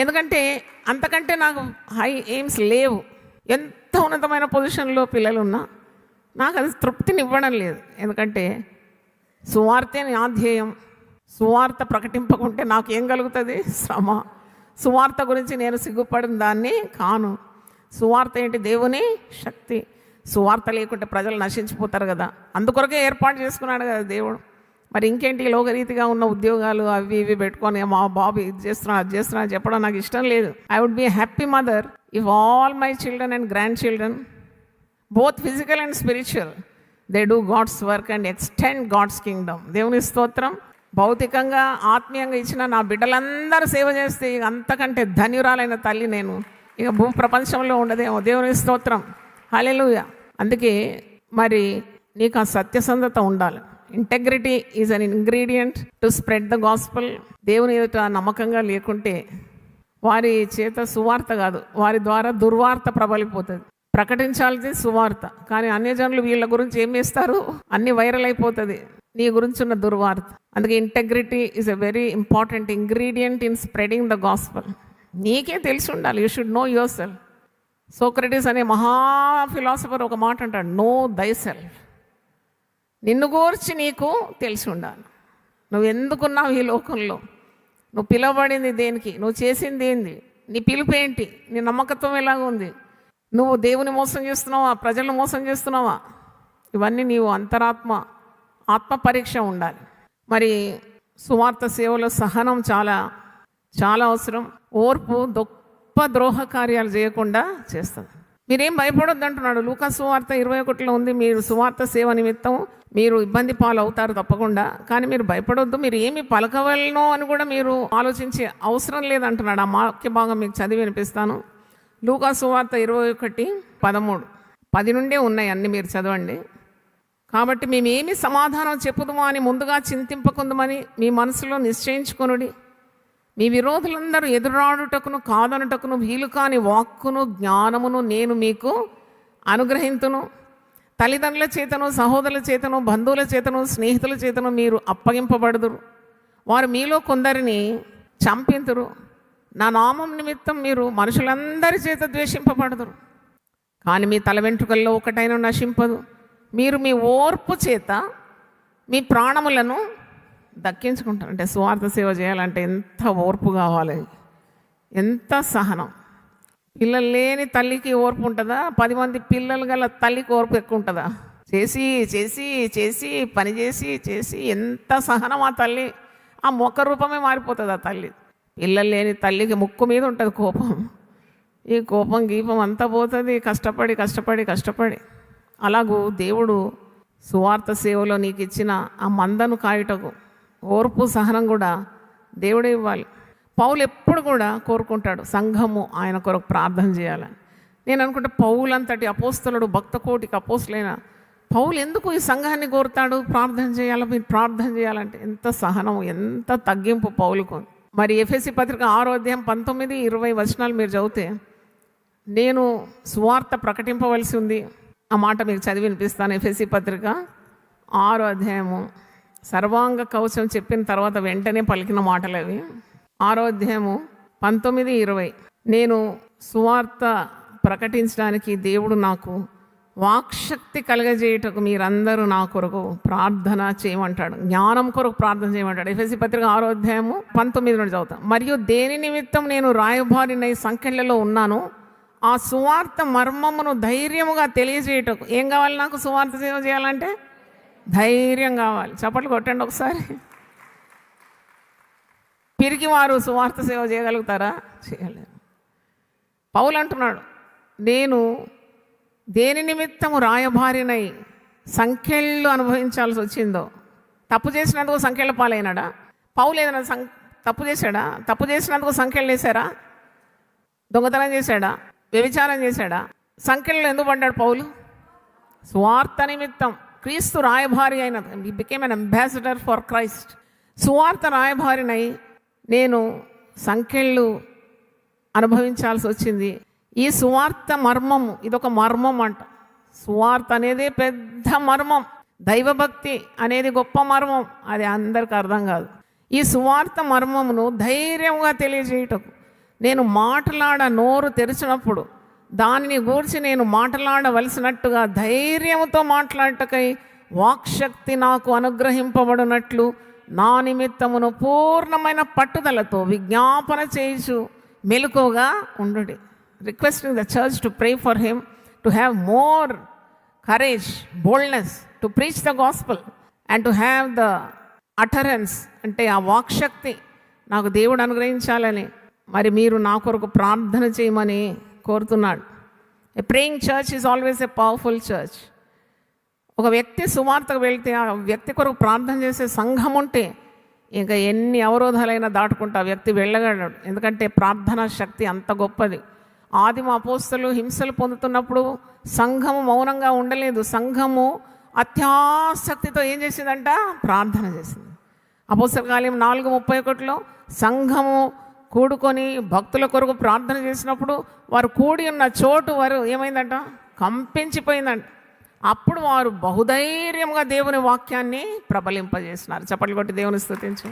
ఎందుకంటే అంతకంటే నాకు హై ఎయిమ్స్ లేవు. ఎంత ఉన్నతమైన పొజిషన్లో పిల్లలు ఉన్నా నాకు అది తృప్తిని ఇవ్వడం లేదు. ఎందుకంటే సువార్తే ఆధ్యేయం. సువార్త ప్రకటింపకుంటే నాకు ఏం కలుగుతుంది? శ్రమ. సువార్త గురించి నేను సిగ్గుపడిన దాన్ని కాను. సువార్త ఏంటి? దేవుని శక్తి. సువార్త లేకుంటే ప్రజలు నశించిపోతారు కదా. అందుకొరకే ఏర్పాటు చేసుకున్నాడు కదా దేవుడు. మరి ఇంకేంటి లోకరీతిగా ఉన్న ఉద్యోగాలు అవి ఇవి పెట్టుకొని మా బాబు ఇది చేస్తున్నా అది చేస్తున్నా చెప్పడం నాకు ఇష్టం లేదు. I would be happy mother if all my children and grandchildren, both physical and spiritual, they do God's work and extend God's kingdom. దేవుని స్తోత్రం. భౌతికంగా ఆత్మీయంగా ఇచ్చిన నా బిడ్డలందరూ సేవ చేస్తే ఇక అంతకంటే ధన్యురాలైన తల్లి నేను ఇక భూ ప్రపంచంలో ఉండదేమో. దేవుని స్తోత్రం, హల్లెలూయా. అందుకే మరి నీకు ఆ సత్యసంధత ఉండాలి. Integrity is an ingredient to spread the gospel. దేవుని ఎదుట నమ్మకంగా లేకుంటే వారి చేత సువార్త కాదు, వారి ద్వారా దుర్వార్త ప్రబలిపోతుంది. ప్రకటించాల్సి సువార్త, కానీ అన్యజనులు వీళ్ళ గురించి ఏం చేస్తారు? అన్ని వైరల్ అయిపోతుంది నీ గురించి ఉన్న దుర్వార్త. అందుకే integrity is a very important ingredient in spreading the gospel. నీకే తెలిసి ఉండాలి. You should know your self. Socrates అనే మహా ఫిలాసఫర్ ఒక మాట అంటాడు, నో దై సెల్ఫ్. నిన్ను గూర్చి నీకు తెలిసి ఉండాలి. నువ్వు ఎందుకున్నావు ఈ లోకంలో, నువ్వు పిలవబడింది దేనికి, నువ్వు చేసింది ఏంది, నీ పిలుపు ఏంటి? నీ నమ్మకత్వం ఎలాగ ఉంది? నువ్వు దేవుని మోసం చేస్తున్నావా? ప్రజలను మోసం చేస్తున్నావా? ఇవన్నీ నీవు ఆత్మ పరీక్ష ఉండాలి. మరి సువార్త సేవలో సహనం చాలా చాలా అవసరం. ఓర్పు గొప్ప ద్రోహ కార్యాలు చేయకుండా చేస్తుంది. మీరేం భయపడొద్దు అంటున్నాడు. లూకాసు సువార్త 21లో ఉంది, మీరు సువార్త సేవ నిమిత్తం మీరు ఇబ్బంది పాలు అవుతారు తప్పకుండా, కానీ మీరు భయపడొద్దు, మీరు ఏమి పలకవలనో అని కూడా మీరు ఆలోచించే అవసరం లేదంటున్నాడు. ఆ వాక్య భాగం మీకు చదివి వినిపిస్తాను. లూకాసు సువార్త 21:13, 10 నుండే ఉన్నాయి అన్ని, మీరు చదవండి. కాబట్టి మేమేమి సమాధానం చెప్పుదుమా అని ముందుగా చింతింపకుందుమని మీ మనసులో నిశ్చయించుకొనుడి. మీ విరోధులందరూ ఎదురాడుటకును కాదనుటకును వీలు కాని వాక్కును జ్ఞానమును నేను మీకు అనుగ్రహింతును. తల్లిదండ్రుల చేతను, సహోదరుల చేతను, బంధువుల చేతను, స్నేహితుల చేతను మీరు అప్పగింపబడుదురు. వారు మీలో కొందరిని చంపింతురు. నా నామం నిమిత్తం మీరు మనుషులందరి చేత ద్వేషింపబడుదురు. కానీ మీ తల వెంట్రుకల్లో ఒకటైనా నశింపదు. మీరు మీ ఓర్పు చేత మీ ప్రాణములను దక్కించుకుంటారు. అంటే స్వార్థ సేవ చేయాలంటే ఎంత ఓర్పు కావాలి, ఎంత సహనం. పిల్లలు లేని తల్లికి ఓర్పు ఉంటుందా? 10 మంది పిల్లలు గల తల్లికి ఓర్పు ఎక్కువ ఉంటుందా? చేసి చేసి చేసి పని చేసి చేసి ఎంత సహనం ఆ తల్లి. ఆ మొక్క రూపమే మారిపోతుంది ఆ తల్లి. పిల్లలు లేని తల్లికి ముక్కు మీద ఉంటుంది కోపం. ఈ కోపం గీపం అంతా పోతుంది కష్టపడి కష్టపడి కష్టపడి. అలాగూ దేవుడు సువార్త సేవలో నీకు ఇచ్చిన ఆ మందను కాయుటకు ఓర్పు సహనం కూడా దేవుడే ఇవ్వాలి. పౌలు ఎప్పుడు కూడా కోరుకుంటాడు సంఘము ఆయన కొరకు ప్రార్థన చేయాలని. నేను అనుకుంటే పౌలంతటి అపోస్తలుడు, భక్త కోటికి అపోస్తలైన పౌలు ఎందుకు ఈ సంఘాన్ని కోరుతాడు? ప్రార్థన చేయాలి, మీరు ప్రార్థన చేయాలంటే ఎంత సహనం, ఎంత తగ్గింపు పౌలుకు. మరి ఎఫెసీ పత్రిక 6:19-20 మీరు చదివితే, నేను సువార్త ప్రకటింపవలసి ఉంది. ఆ మాట మీకు చదివి వినిపిస్తాను. ఎఫెసీ పత్రిక 6 సర్వాంగ కవచం చెప్పిన తర్వాత వెంటనే పలికిన మాటలు అవి. 6:19-20 నేను సువార్త ప్రకటించడానికి దేవుడు నాకు వాక్శక్తి కలగజేయటకు మీరందరూ నా కొరకు ప్రార్థన చేయమంటాడు, జ్ఞానం కొరకు ప్రార్థన చేయమంటాడు. ఎఫెసీ పత్రిక 6:19 నుండి చదువుతాం. మరియు దేని నిమిత్తం నేను రాయబారిన సంఖ్యలలో ఉన్నాను, ఆ సువార్త మర్మమును ధైర్యముగా తెలియజేయటకు. ఏం కావాలి నాకు? సువార్త సేవ చేయాలంటే ధైర్యం కావాలి. చప్పట్లు కొట్టండి ఒకసారి. పిరికి వారు సువార్త సేవ చేయగలుగుతారా? చేయలేరు. పౌలు అంటున్నాడు, నేను దేని నిమిత్తము రాయబారినై సంఖ్యలు అనుభవించాల్సి వచ్చిందో. తప్పు చేసినందుకు సంఖ్యల పాలైనాడా? పౌలు ఏదైనా తప్పు చేశాడా? తప్పు చేసినందుకు సంఖ్యలు వేశారా? దొంగతనం చేశాడా? వ్యభిచారం చేశాడా? సంఖ్యలను ఎందుకు పడ్డాడు పౌలు? స్వార్థ నిమిత్తం. క్రీస్తు రాయబారి అయినది. హి became an ambassador for Christ. సువార్త రాయబారినై నేను సంఖ్యలు అనుభవించాల్సి వచ్చింది. ఈ సువార్త మర్మము, ఇదొక మర్మం అంట. సువార్త అనేది పెద్ద మర్మం. దైవభక్తి అనేది గొప్ప మర్మం. అది అందరికి అర్థం కాదు. ఈ సువార్త మర్మమును ధైర్యంగా తెలియజేయటకు నేను నోరు తెరిచినప్పుడు దానిని గూర్చి నేను మాట్లాడవలసినట్టుగా ధైర్యంతో మాట్లాడటకై వాక్శక్తి నాకు అనుగ్రహింపబడినట్లు నా నిమిత్తమును పూర్ణమైన పట్టుదలతో విజ్ఞాపన చేయుచు మెలకువగా ఉండుడి. Requesting the church to pray for him to have more courage, boldness to preach the gospel and to have the utterance. అంటే ఆ వాక్శక్తి నాకు దేవుడు అనుగ్రహించాలని మరి మీరు నా కొరకు ప్రార్థన చేయమని కోరుతున్నాడు. A praying church is always a powerful church. ఒక వ్యక్తి సువార్తకు వెళ్తే ఆ వ్యక్తి కొరకు ప్రార్థన చేసే సంఘం ఉంటే ఇంకా ఎన్ని అవరోధాలైనా దాటుకుంటూ ఆ వ్యక్తి వెళ్ళగలడు. ఎందుకంటే ప్రార్థనా శక్తి అంత గొప్పది. ఆదిమ అపోస్తలు హింసలు పొందుతున్నప్పుడు సంఘము మౌనంగా ఉండలేదు. సంఘము అత్యాసక్తితో ఏం చేసిందంట? ప్రార్థన చేసింది. అపోస్తల కార్యం 4:31 సంఘము కూడుకొని భక్తుల కొరకు ప్రార్థన చేసినప్పుడు వారు కూడి ఉన్న చోటు వారు ఏమైందంట? కంపించిపోయిందంట. అప్పుడు వారు బహుధైర్యంగా దేవుని వాక్యాన్ని ప్రబలింపజేసినారు. చప్పట్లు కొట్టి దేవుని స్తుతించు.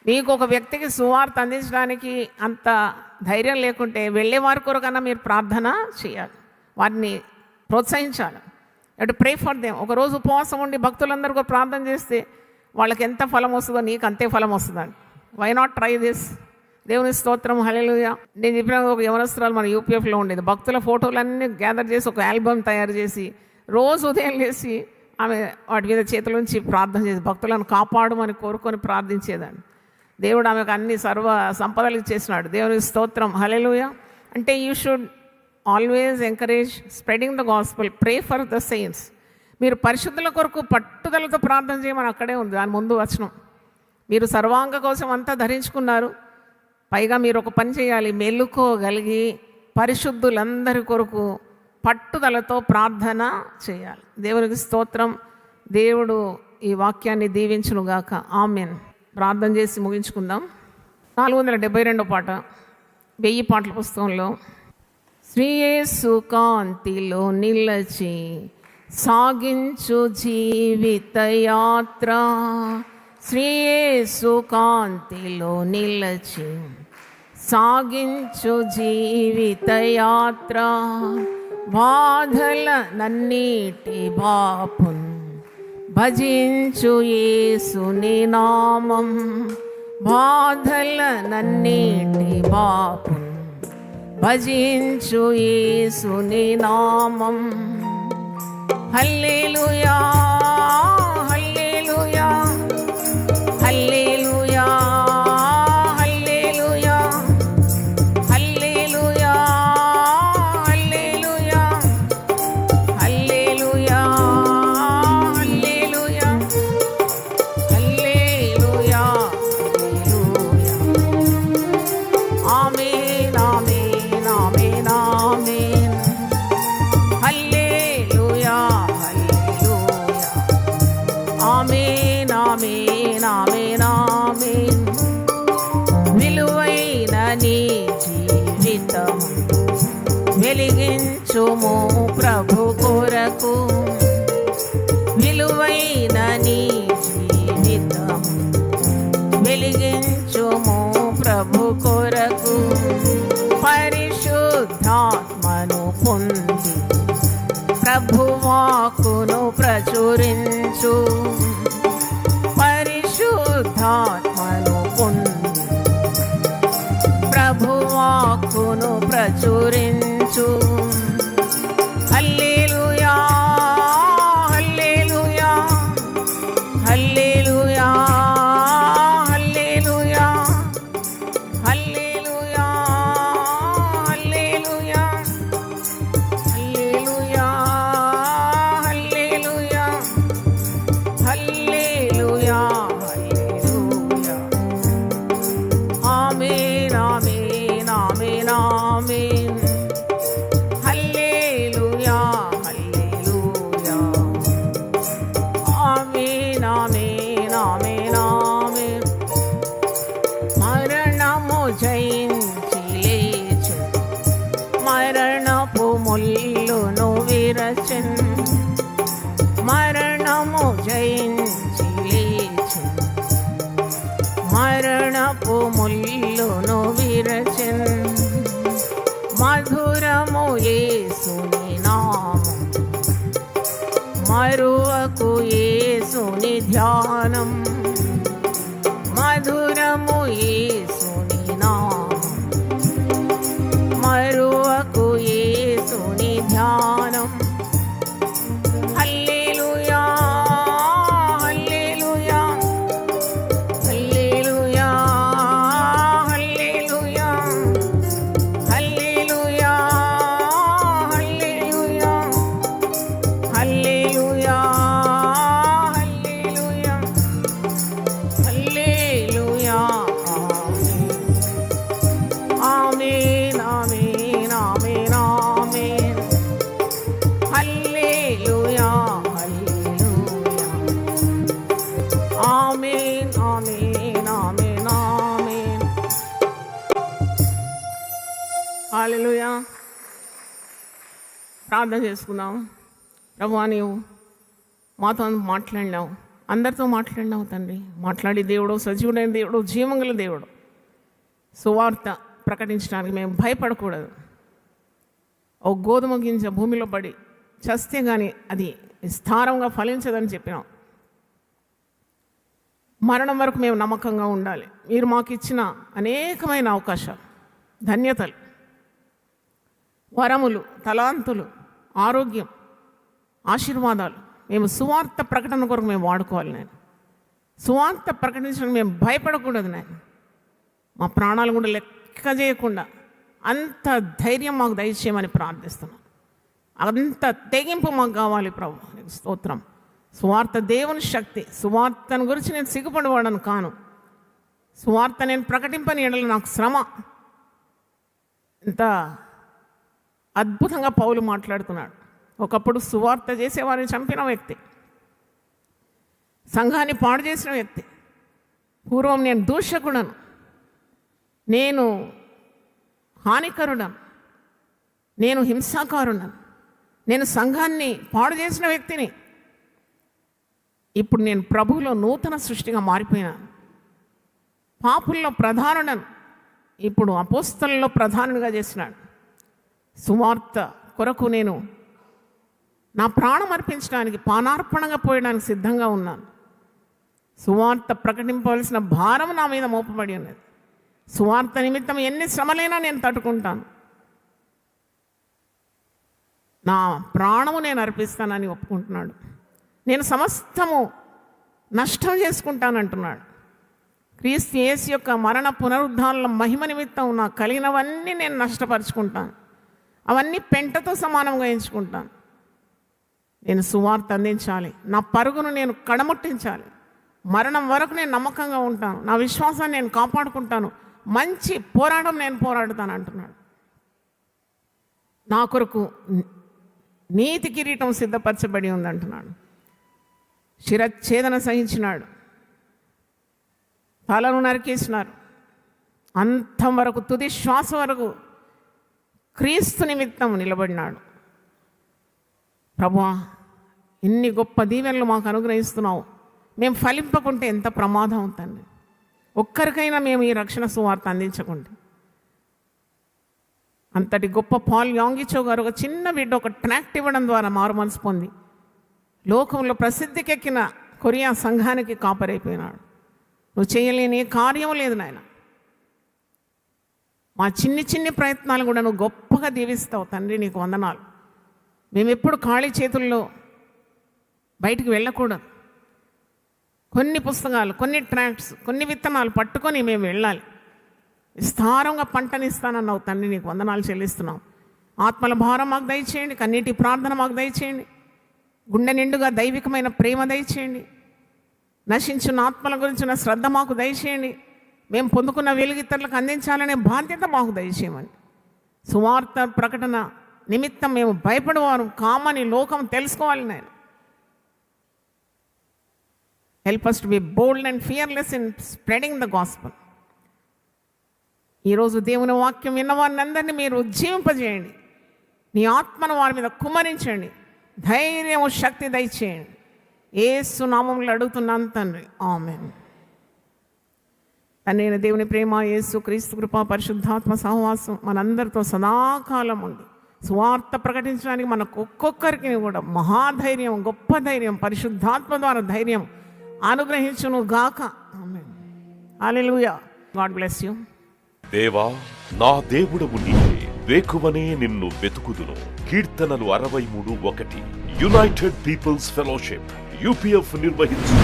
మీకు ఒక వ్యక్తికి సువార్త అందించడానికి అంత ధైర్యం లేకుంటే వెళ్ళే వారి కొరకన్నా మీరు ప్రార్థన చేయాలి, వారిని ప్రోత్సహించాలి. అటు ప్రే ఫర్ దెమ్. ఒకరోజు ఉపవాసం ఉండి భక్తులందరికీ ప్రార్థన చేస్తే వాళ్ళకి ఎంత ఫలం వస్తుందో నీకు అంతే ఫలం వస్తుందండి. Why not try this? దేవుని స్తోత్రం, హల్లెలూయా. నేను చెప్పిన ఒక యవనస్తురాలు మన యూపీఎఫ్లో ఉండేది. భక్తుల ఫోటోలన్నీ గ్యాదర్ చేసి ఒక ఆల్బమ్ తయారు చేసి రోజు ఉదయం లేచి ఆమె వాటి మీద చేతులుంచి ప్రార్థన చేసి భక్తులను కాపాడమని కోరుకొని ప్రార్థించేదాన్ని. దేవుడు ఆమెకు అన్ని సర్వ సంపదలు ఇచ్చేసినాడు. దేవుని స్తోత్రం, హల్లెలూయా. అంటే you should always encourage spreading the gospel, pray for the saints. మీరు పరిశుద్ధుల కొరకు పట్టుదలతో ప్రార్థన చేయమని అక్కడే ఉంది, దాని ముందు వచనం. మీరు సర్వాంగ కోసం అంతా ధరించుకున్నారు, పైగా మీరు ఒక పని చేయాలి, మెలుకోగలిగి పరిశుద్ధులందరి కొరకు పట్టుదలతో ప్రార్థన చేయాలి. దేవునికి స్తోత్రం. దేవుడు ఈ వాక్యాన్ని దీవించునుగాక. ఆమేన్. ప్రార్థన చేసి ముగించుకుందాం. 472 పాట 1000 పాటల పుస్తకంలో. శ్రీ యేసు కాంతిలో నిలచి సాగించు జీవిత యాత్ర, శ్రీ యేసు కాంతిలో నిలచి సాగించు జీవిత యాత్ర, బాధల నన్నీటి బాపున్ భజించు యేసుని నామం, బాధల నన్నీటి బాపున్ భజించు యేసుని నామం. హల్లెలూయా, హల్లెలూయా, హల్లెలూయా, హల్లెలూయా, హల్లెలూయా, హల్లెలూయా, హల్లెలూయా, హల్లెలూయా, హల్లెలూయా, హల్లెలూయా. ఆమేన్, ఆమేన్, ఆమేన్, ఆమేన్. హల్లెలూయా, హల్లెలూయా. ఆమేన్, ఆమేన్, ఆమేన్, ఆమేన్. విలువైన నీ జీవితం వెలిగించుము ప్రభు కొరకు, విలువైన నీ జీవితం వెలిగించుము ప్రభు కొరకు. పరిశుద్ధాత్మను పొంది ప్రభువాకును ప్రచురించు, పరిశుద్ధాత్మను పొంది ప్రభువాకును ప్రచురించు. హల్లెలూయా, హల్లెలూయా, హల్లెలూయా, హల్లెలూయా, హల్లెలూయా, హల్లెలూయా, హల్లెలూయా, హల్లెలూయా, హల్లెలూయా, హల్లెలూయా. ఆమేన్, ఆమేన్, ఆమేన్, ఆమేన్. హల్లెలూయా, హల్లెలూయా. ఆమేన్, ఆమేన్, ఆమేన్, ఆమేన్. మరణము జయించి లేచి మరణపు ముల్లును విరచెన్, మరణము జయించి లేచి మరణపు ముల్లును విరచెన్. మధురము యేసుని నామం, మరువకు యేసుని ధ్యానం, మధురము యేసుని నామం, మరువకు యేసుని ధ్యానం. హల్లెలూయా, హల్లెలూయా, హల్లెలూయా, హల్లెలూయా, హల్లెలూయా, హల్లెలూయా, హల్లెలూయా, హల్లెలూయా, హల్లెలూయా. ఆమేన్, ఆమేన్, ఆమేన్, ఆమేన్. హల్లెలూయా, హల్లెలూయా. ఆమేన్, ఆమేన్, ఆమేన్, ఆమేన్. హల్లెలూయా. ప్రార్థన చేసుకుందాం. ప్రభువా, నీవు మాతో మాట్లాడినావు, అందరితో మాట్లాడినావు తండ్రి. మాట్లాడి దేవుడు, సజీవుడైన దేవుడు, జీవంగల దేవుడు. సువార్త ప్రకటించడానికి మేము భయపడకూడదు. ఓ గోధుమ గింజ భూమిలో పడి చస్తే కానీ అది విస్తారంగా ఫలించదని చెప్పినాం. మరణం వరకు మేము నమ్మకంగా ఉండాలి. మీరు మాకు ఇచ్చిన అనేకమైన అవకాశాలు, ధన్యతలు, వరములు, తలాంతులు, ఆరోగ్యం, ఆశీర్వాదాలు మేము సువార్త ప్రకటన కొరకు మేము వాడుకోవాలి. నేను సువార్త ప్రకటించడానికి మేము భయపడకూడదు. నేను మా ప్రాణాలు కూడా లెక్క చేయకుండా అంత ధైర్యం మాకు దయచేయమని ప్రార్థిస్తున్నాను. అంత తెగింపు మాకు కావాలి ప్రభు. నీకు స్తోత్రం. సువార్త దేవుని శక్తి. సువార్తను గురించి నేను సిగ్గుపడవాడను కాను. సువార్త నేను ప్రకటింపని ఎడల నాకు శ్రమ. ఎంత అద్భుతంగా పౌలు మాట్లాడుతున్నాడు. ఒకప్పుడు సువార్త చేసేవారిని చంపిన వ్యక్తి, సంఘాన్ని పాడు చేసిన వ్యక్తి. పూర్వం నేను దూషకుడను, నేను హానికరుడను, నేను హింసాకారుడను, నేను సంఘాన్ని పాడు చేసిన వ్యక్తిని. ఇప్పుడు నేను ప్రభువులో నూతన సృష్టిగా మారిపోయినాను. పాపుల్లో ప్రధానుడను, ఇప్పుడు అపోస్తలలో ప్రధానుడిగా చేసినాడు. సువార్త కొరకు నేను నా ప్రాణం అర్పించడానికి, పానార్పణగా పోయడానికి సిద్ధంగా ఉన్నాను. సువార్త ప్రకటింపవలసిన భారం నా మీద మోపబడి ఉన్నది. సువార్త నిమిత్తం ఎన్ని శ్రమలైనా నేను తట్టుకుంటాను. నా ప్రాణము నేను అర్పిస్తానని ఒప్పుకుంటున్నాడు. నేను సమస్తము నష్టం చేసుకుంటానంటున్నాడు. క్రీస్తు యేసు యొక్క మరణ పునరుద్ధానాల మహిమ నిమిత్తం నాకు కలిగినవన్నీ నేను నష్టపరుచుకుంటాను. అవన్నీ పెంటతో సమానంగా ఎంచుకుంటాను. నేను సువార్త అందించాలి. నా పరుగును నేను కడముట్టించాలి. మరణం వరకు నేను నమ్మకంగా ఉంటాను. నా విశ్వాసాన్ని నేను కాపాడుకుంటాను. మంచి పోరాటం నేను పోరాడుతాను అంటున్నాడు. నా కొరకు నీతి కిరీటం సిద్ధపరచబడి ఉందంటున్నాడు. శిరచ్ఛేదన సహించినాడు, తలను నరికేసినారు. అంతం వరకు, తుది శ్వాస వరకు క్రీస్తు నిమిత్తం నిలబడినాడు. ప్రభువా, ఇన్ని గొప్ప దీవెనలు మాకు అనుగ్రహిస్తున్నావు. మేము ఫలింపకుంటే ఎంత ప్రమాదం అవుతుంది. ఒక్కరికైనా మేము ఈ రక్షణ సువార్త అందించకుంటే. అంతటి గొప్ప పాల్ యాంగిచో గారు ఒక చిన్న బిడ్డ ఒక ట్రాక్ట్ ఇవ్వడం ద్వారా మారు మనసు పొంది లోకంలో ప్రసిద్ధికెక్కిన కొరియా సంఘానికి కాపరైపోయినాడు. నువ్వు చేయలేని ఏ కార్యం లేదు నాయన. మా చిన్ని చిన్ని ప్రయత్నాలు కూడా నువ్వు గొప్పగా దీవిస్తావు తండ్రి. నీకు వందనాలు. మేము ఎప్పుడు ఖాళీ చేతుల్లో బయటికి వెళ్ళకూడదు. కొన్ని పుస్తకాలు, కొన్ని ట్రాక్ట్స్, కొన్ని విత్తనాలు పట్టుకొని మేము వెళ్ళాలి. విస్తారంగా పంటనిస్తానన్నావు తండ్రి. నీకు వందనాలు చెల్లిస్తున్నాం. ఆత్మల భారం మాకు దయచేయండి. కన్నీటి ప్రార్థన మాకు దయచేయండి. గుండె నిండుగా దైవికమైన ప్రేమ దయచేయండి. నశించిన ఆత్మల గురించిన శ్రద్ధ మాకు దయచేయండి. మేము పొందుకున్న వెలుగు ఇతరులకు అందించాలనే బాధ్యత మాకు దయచేయమని. సువార్త ప్రకటన నిమిత్తం మేము భయపడేవారు కామని లోకం తెలుసుకోవాలి. నేను help us to be bold and fearless in spreading the gospel. ఈరోజు దేవుని వాక్యం విన్నవారిని అందరినీ మీరు ఉజ్జీవింపజేయండి. నీ ఆత్మను వారి మీద కుమ్మరించండి. ధైర్యము, శక్తి దయచేయండి. యేసు నామములో అడుగుతున్నాను తండ్రి, ఆమేన్. తండ్రి దేవుని ప్రేమ, యేసు క్రీస్తు కృప, పరిశుద్ధాత్మ సహవాసం మనందరితో సదాకాలం ఉండి సువార్త ప్రకటించడానికి మనకు ఒక్కొక్కరికి కూడా మహాధైర్యం, గొప్ప ధైర్యం, పరిశుద్ధాత్మ ద్వారా ధైర్యం అనుగ్రహించును గాక. ఆమేన్. హల్లెలూయా. God bless you. దేవా, నా దేవుడవు నీవే, వేకువనే నిన్ను వెతుకుదును. కీర్తనలు 63:1. యునైటెడ్ పీపుల్స్ ఫెలోషిప్ యూపీఎఫ్ నిర్వహించు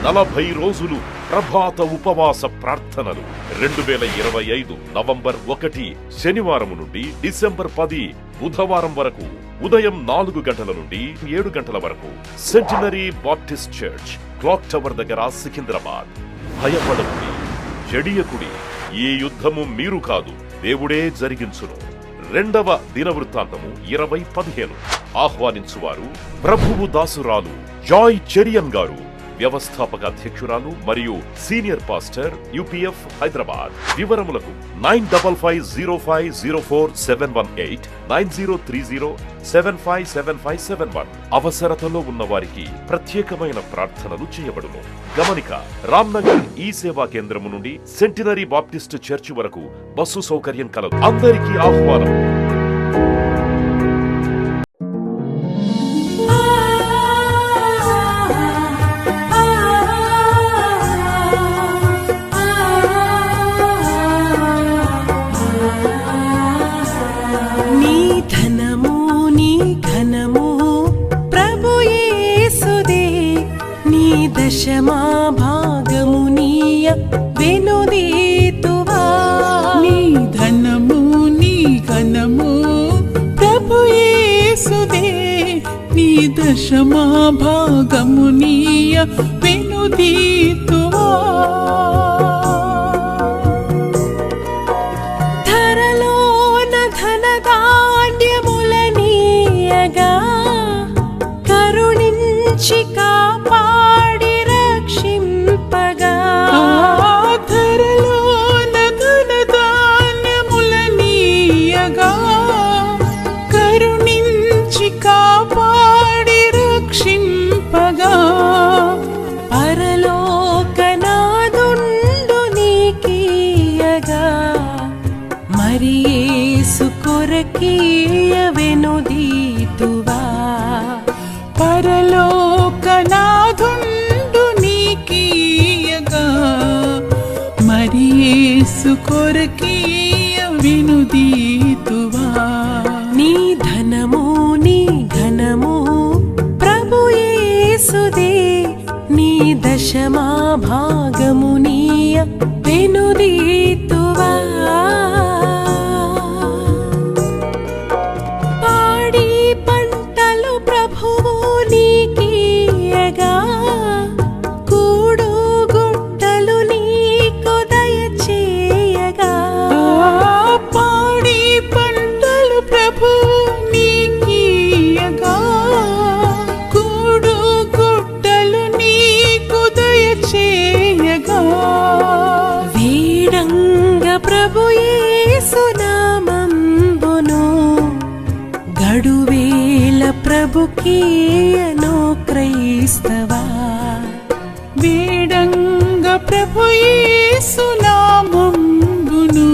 40 రోజులు ప్రభాత ఉపవాస ప్రార్థనలు 2025 నవంబర్ 1 శనివారం నుండి డిసెంబర్ 10 బుధవారం వరకు ఉదయం 4 గంటల నుండి 7 గంటల వరకు centenary Baptist church, clock tower దగ్గర, సికింద్రాబాద్. భయపడకుడి, జడియకుడి. ఈ యుద్ధము మీరు కాదు, దేవుడే జరిగించును. 2వ దినవృత్తాంతము 20:15. ఆహ్వానించువారు ప్రభువు దాసురాలు జాయ్ చెరియన్ గారు, వ్యవస్థాపక అధ్యక్షురాలు మరియు సీనియర్ పాస్టర్, యూపీఎఫ్ హైదరాబాద్. వివరములకు 9505047718 9030757571. అవసరతలో ఉన్న వారికి ప్రత్యేకమైన ప్రార్థనలు చేయబడును. గమనిక: రామ్నగర్ ఈ సేవా కేంద్రము నుండి సెంటినరీ బాప్టిస్ట్ చర్చి వరకు బస్సు సౌకర్యం కలదు. అందరికీ ఆహ్వానం. దశమా భాగమునీయ వెనుదీతువా ధరలోన ధనధాన్యములనీయగా కరుణించి కాపాడి రక్షింపగా ధరలోన ధనధాన్యములనీయగా కరుణించి కాపాడి రక్షింపగా పరలోకనాదుండు నీకీయగా మరి యేసు కొరకీయ వెనుదీతువా పరలోకనాథుండు నీకీయగా మరి యేసు కొరకీయ వినుదీతువా నీ ధనము నీ ఘనము ప్రభు యేసుదే నీ దశమా భాగమునీయ వెనుదీతువా పాడి పంటలు ప్రభువు నీకీయగా కూడు గుట్టలు నీకు దయచేయగా పాడి పంటలు ప్రభు నీకీయగా కూడు గుట్టలు నీకు దయచేయగా వీడంగ ప్రభు యేసు నామంబును గడువేల ప్రభుకీయను క్రైస్తవా వేడంగ ప్రభు యేసు నామంబును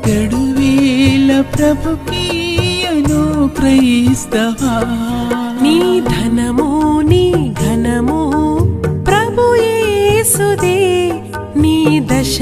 గడువేల ప్రభుకీయను క్రైస్తవా నీ ధనము నీ ఘనము ప్రభు యేసుదే నీ దశ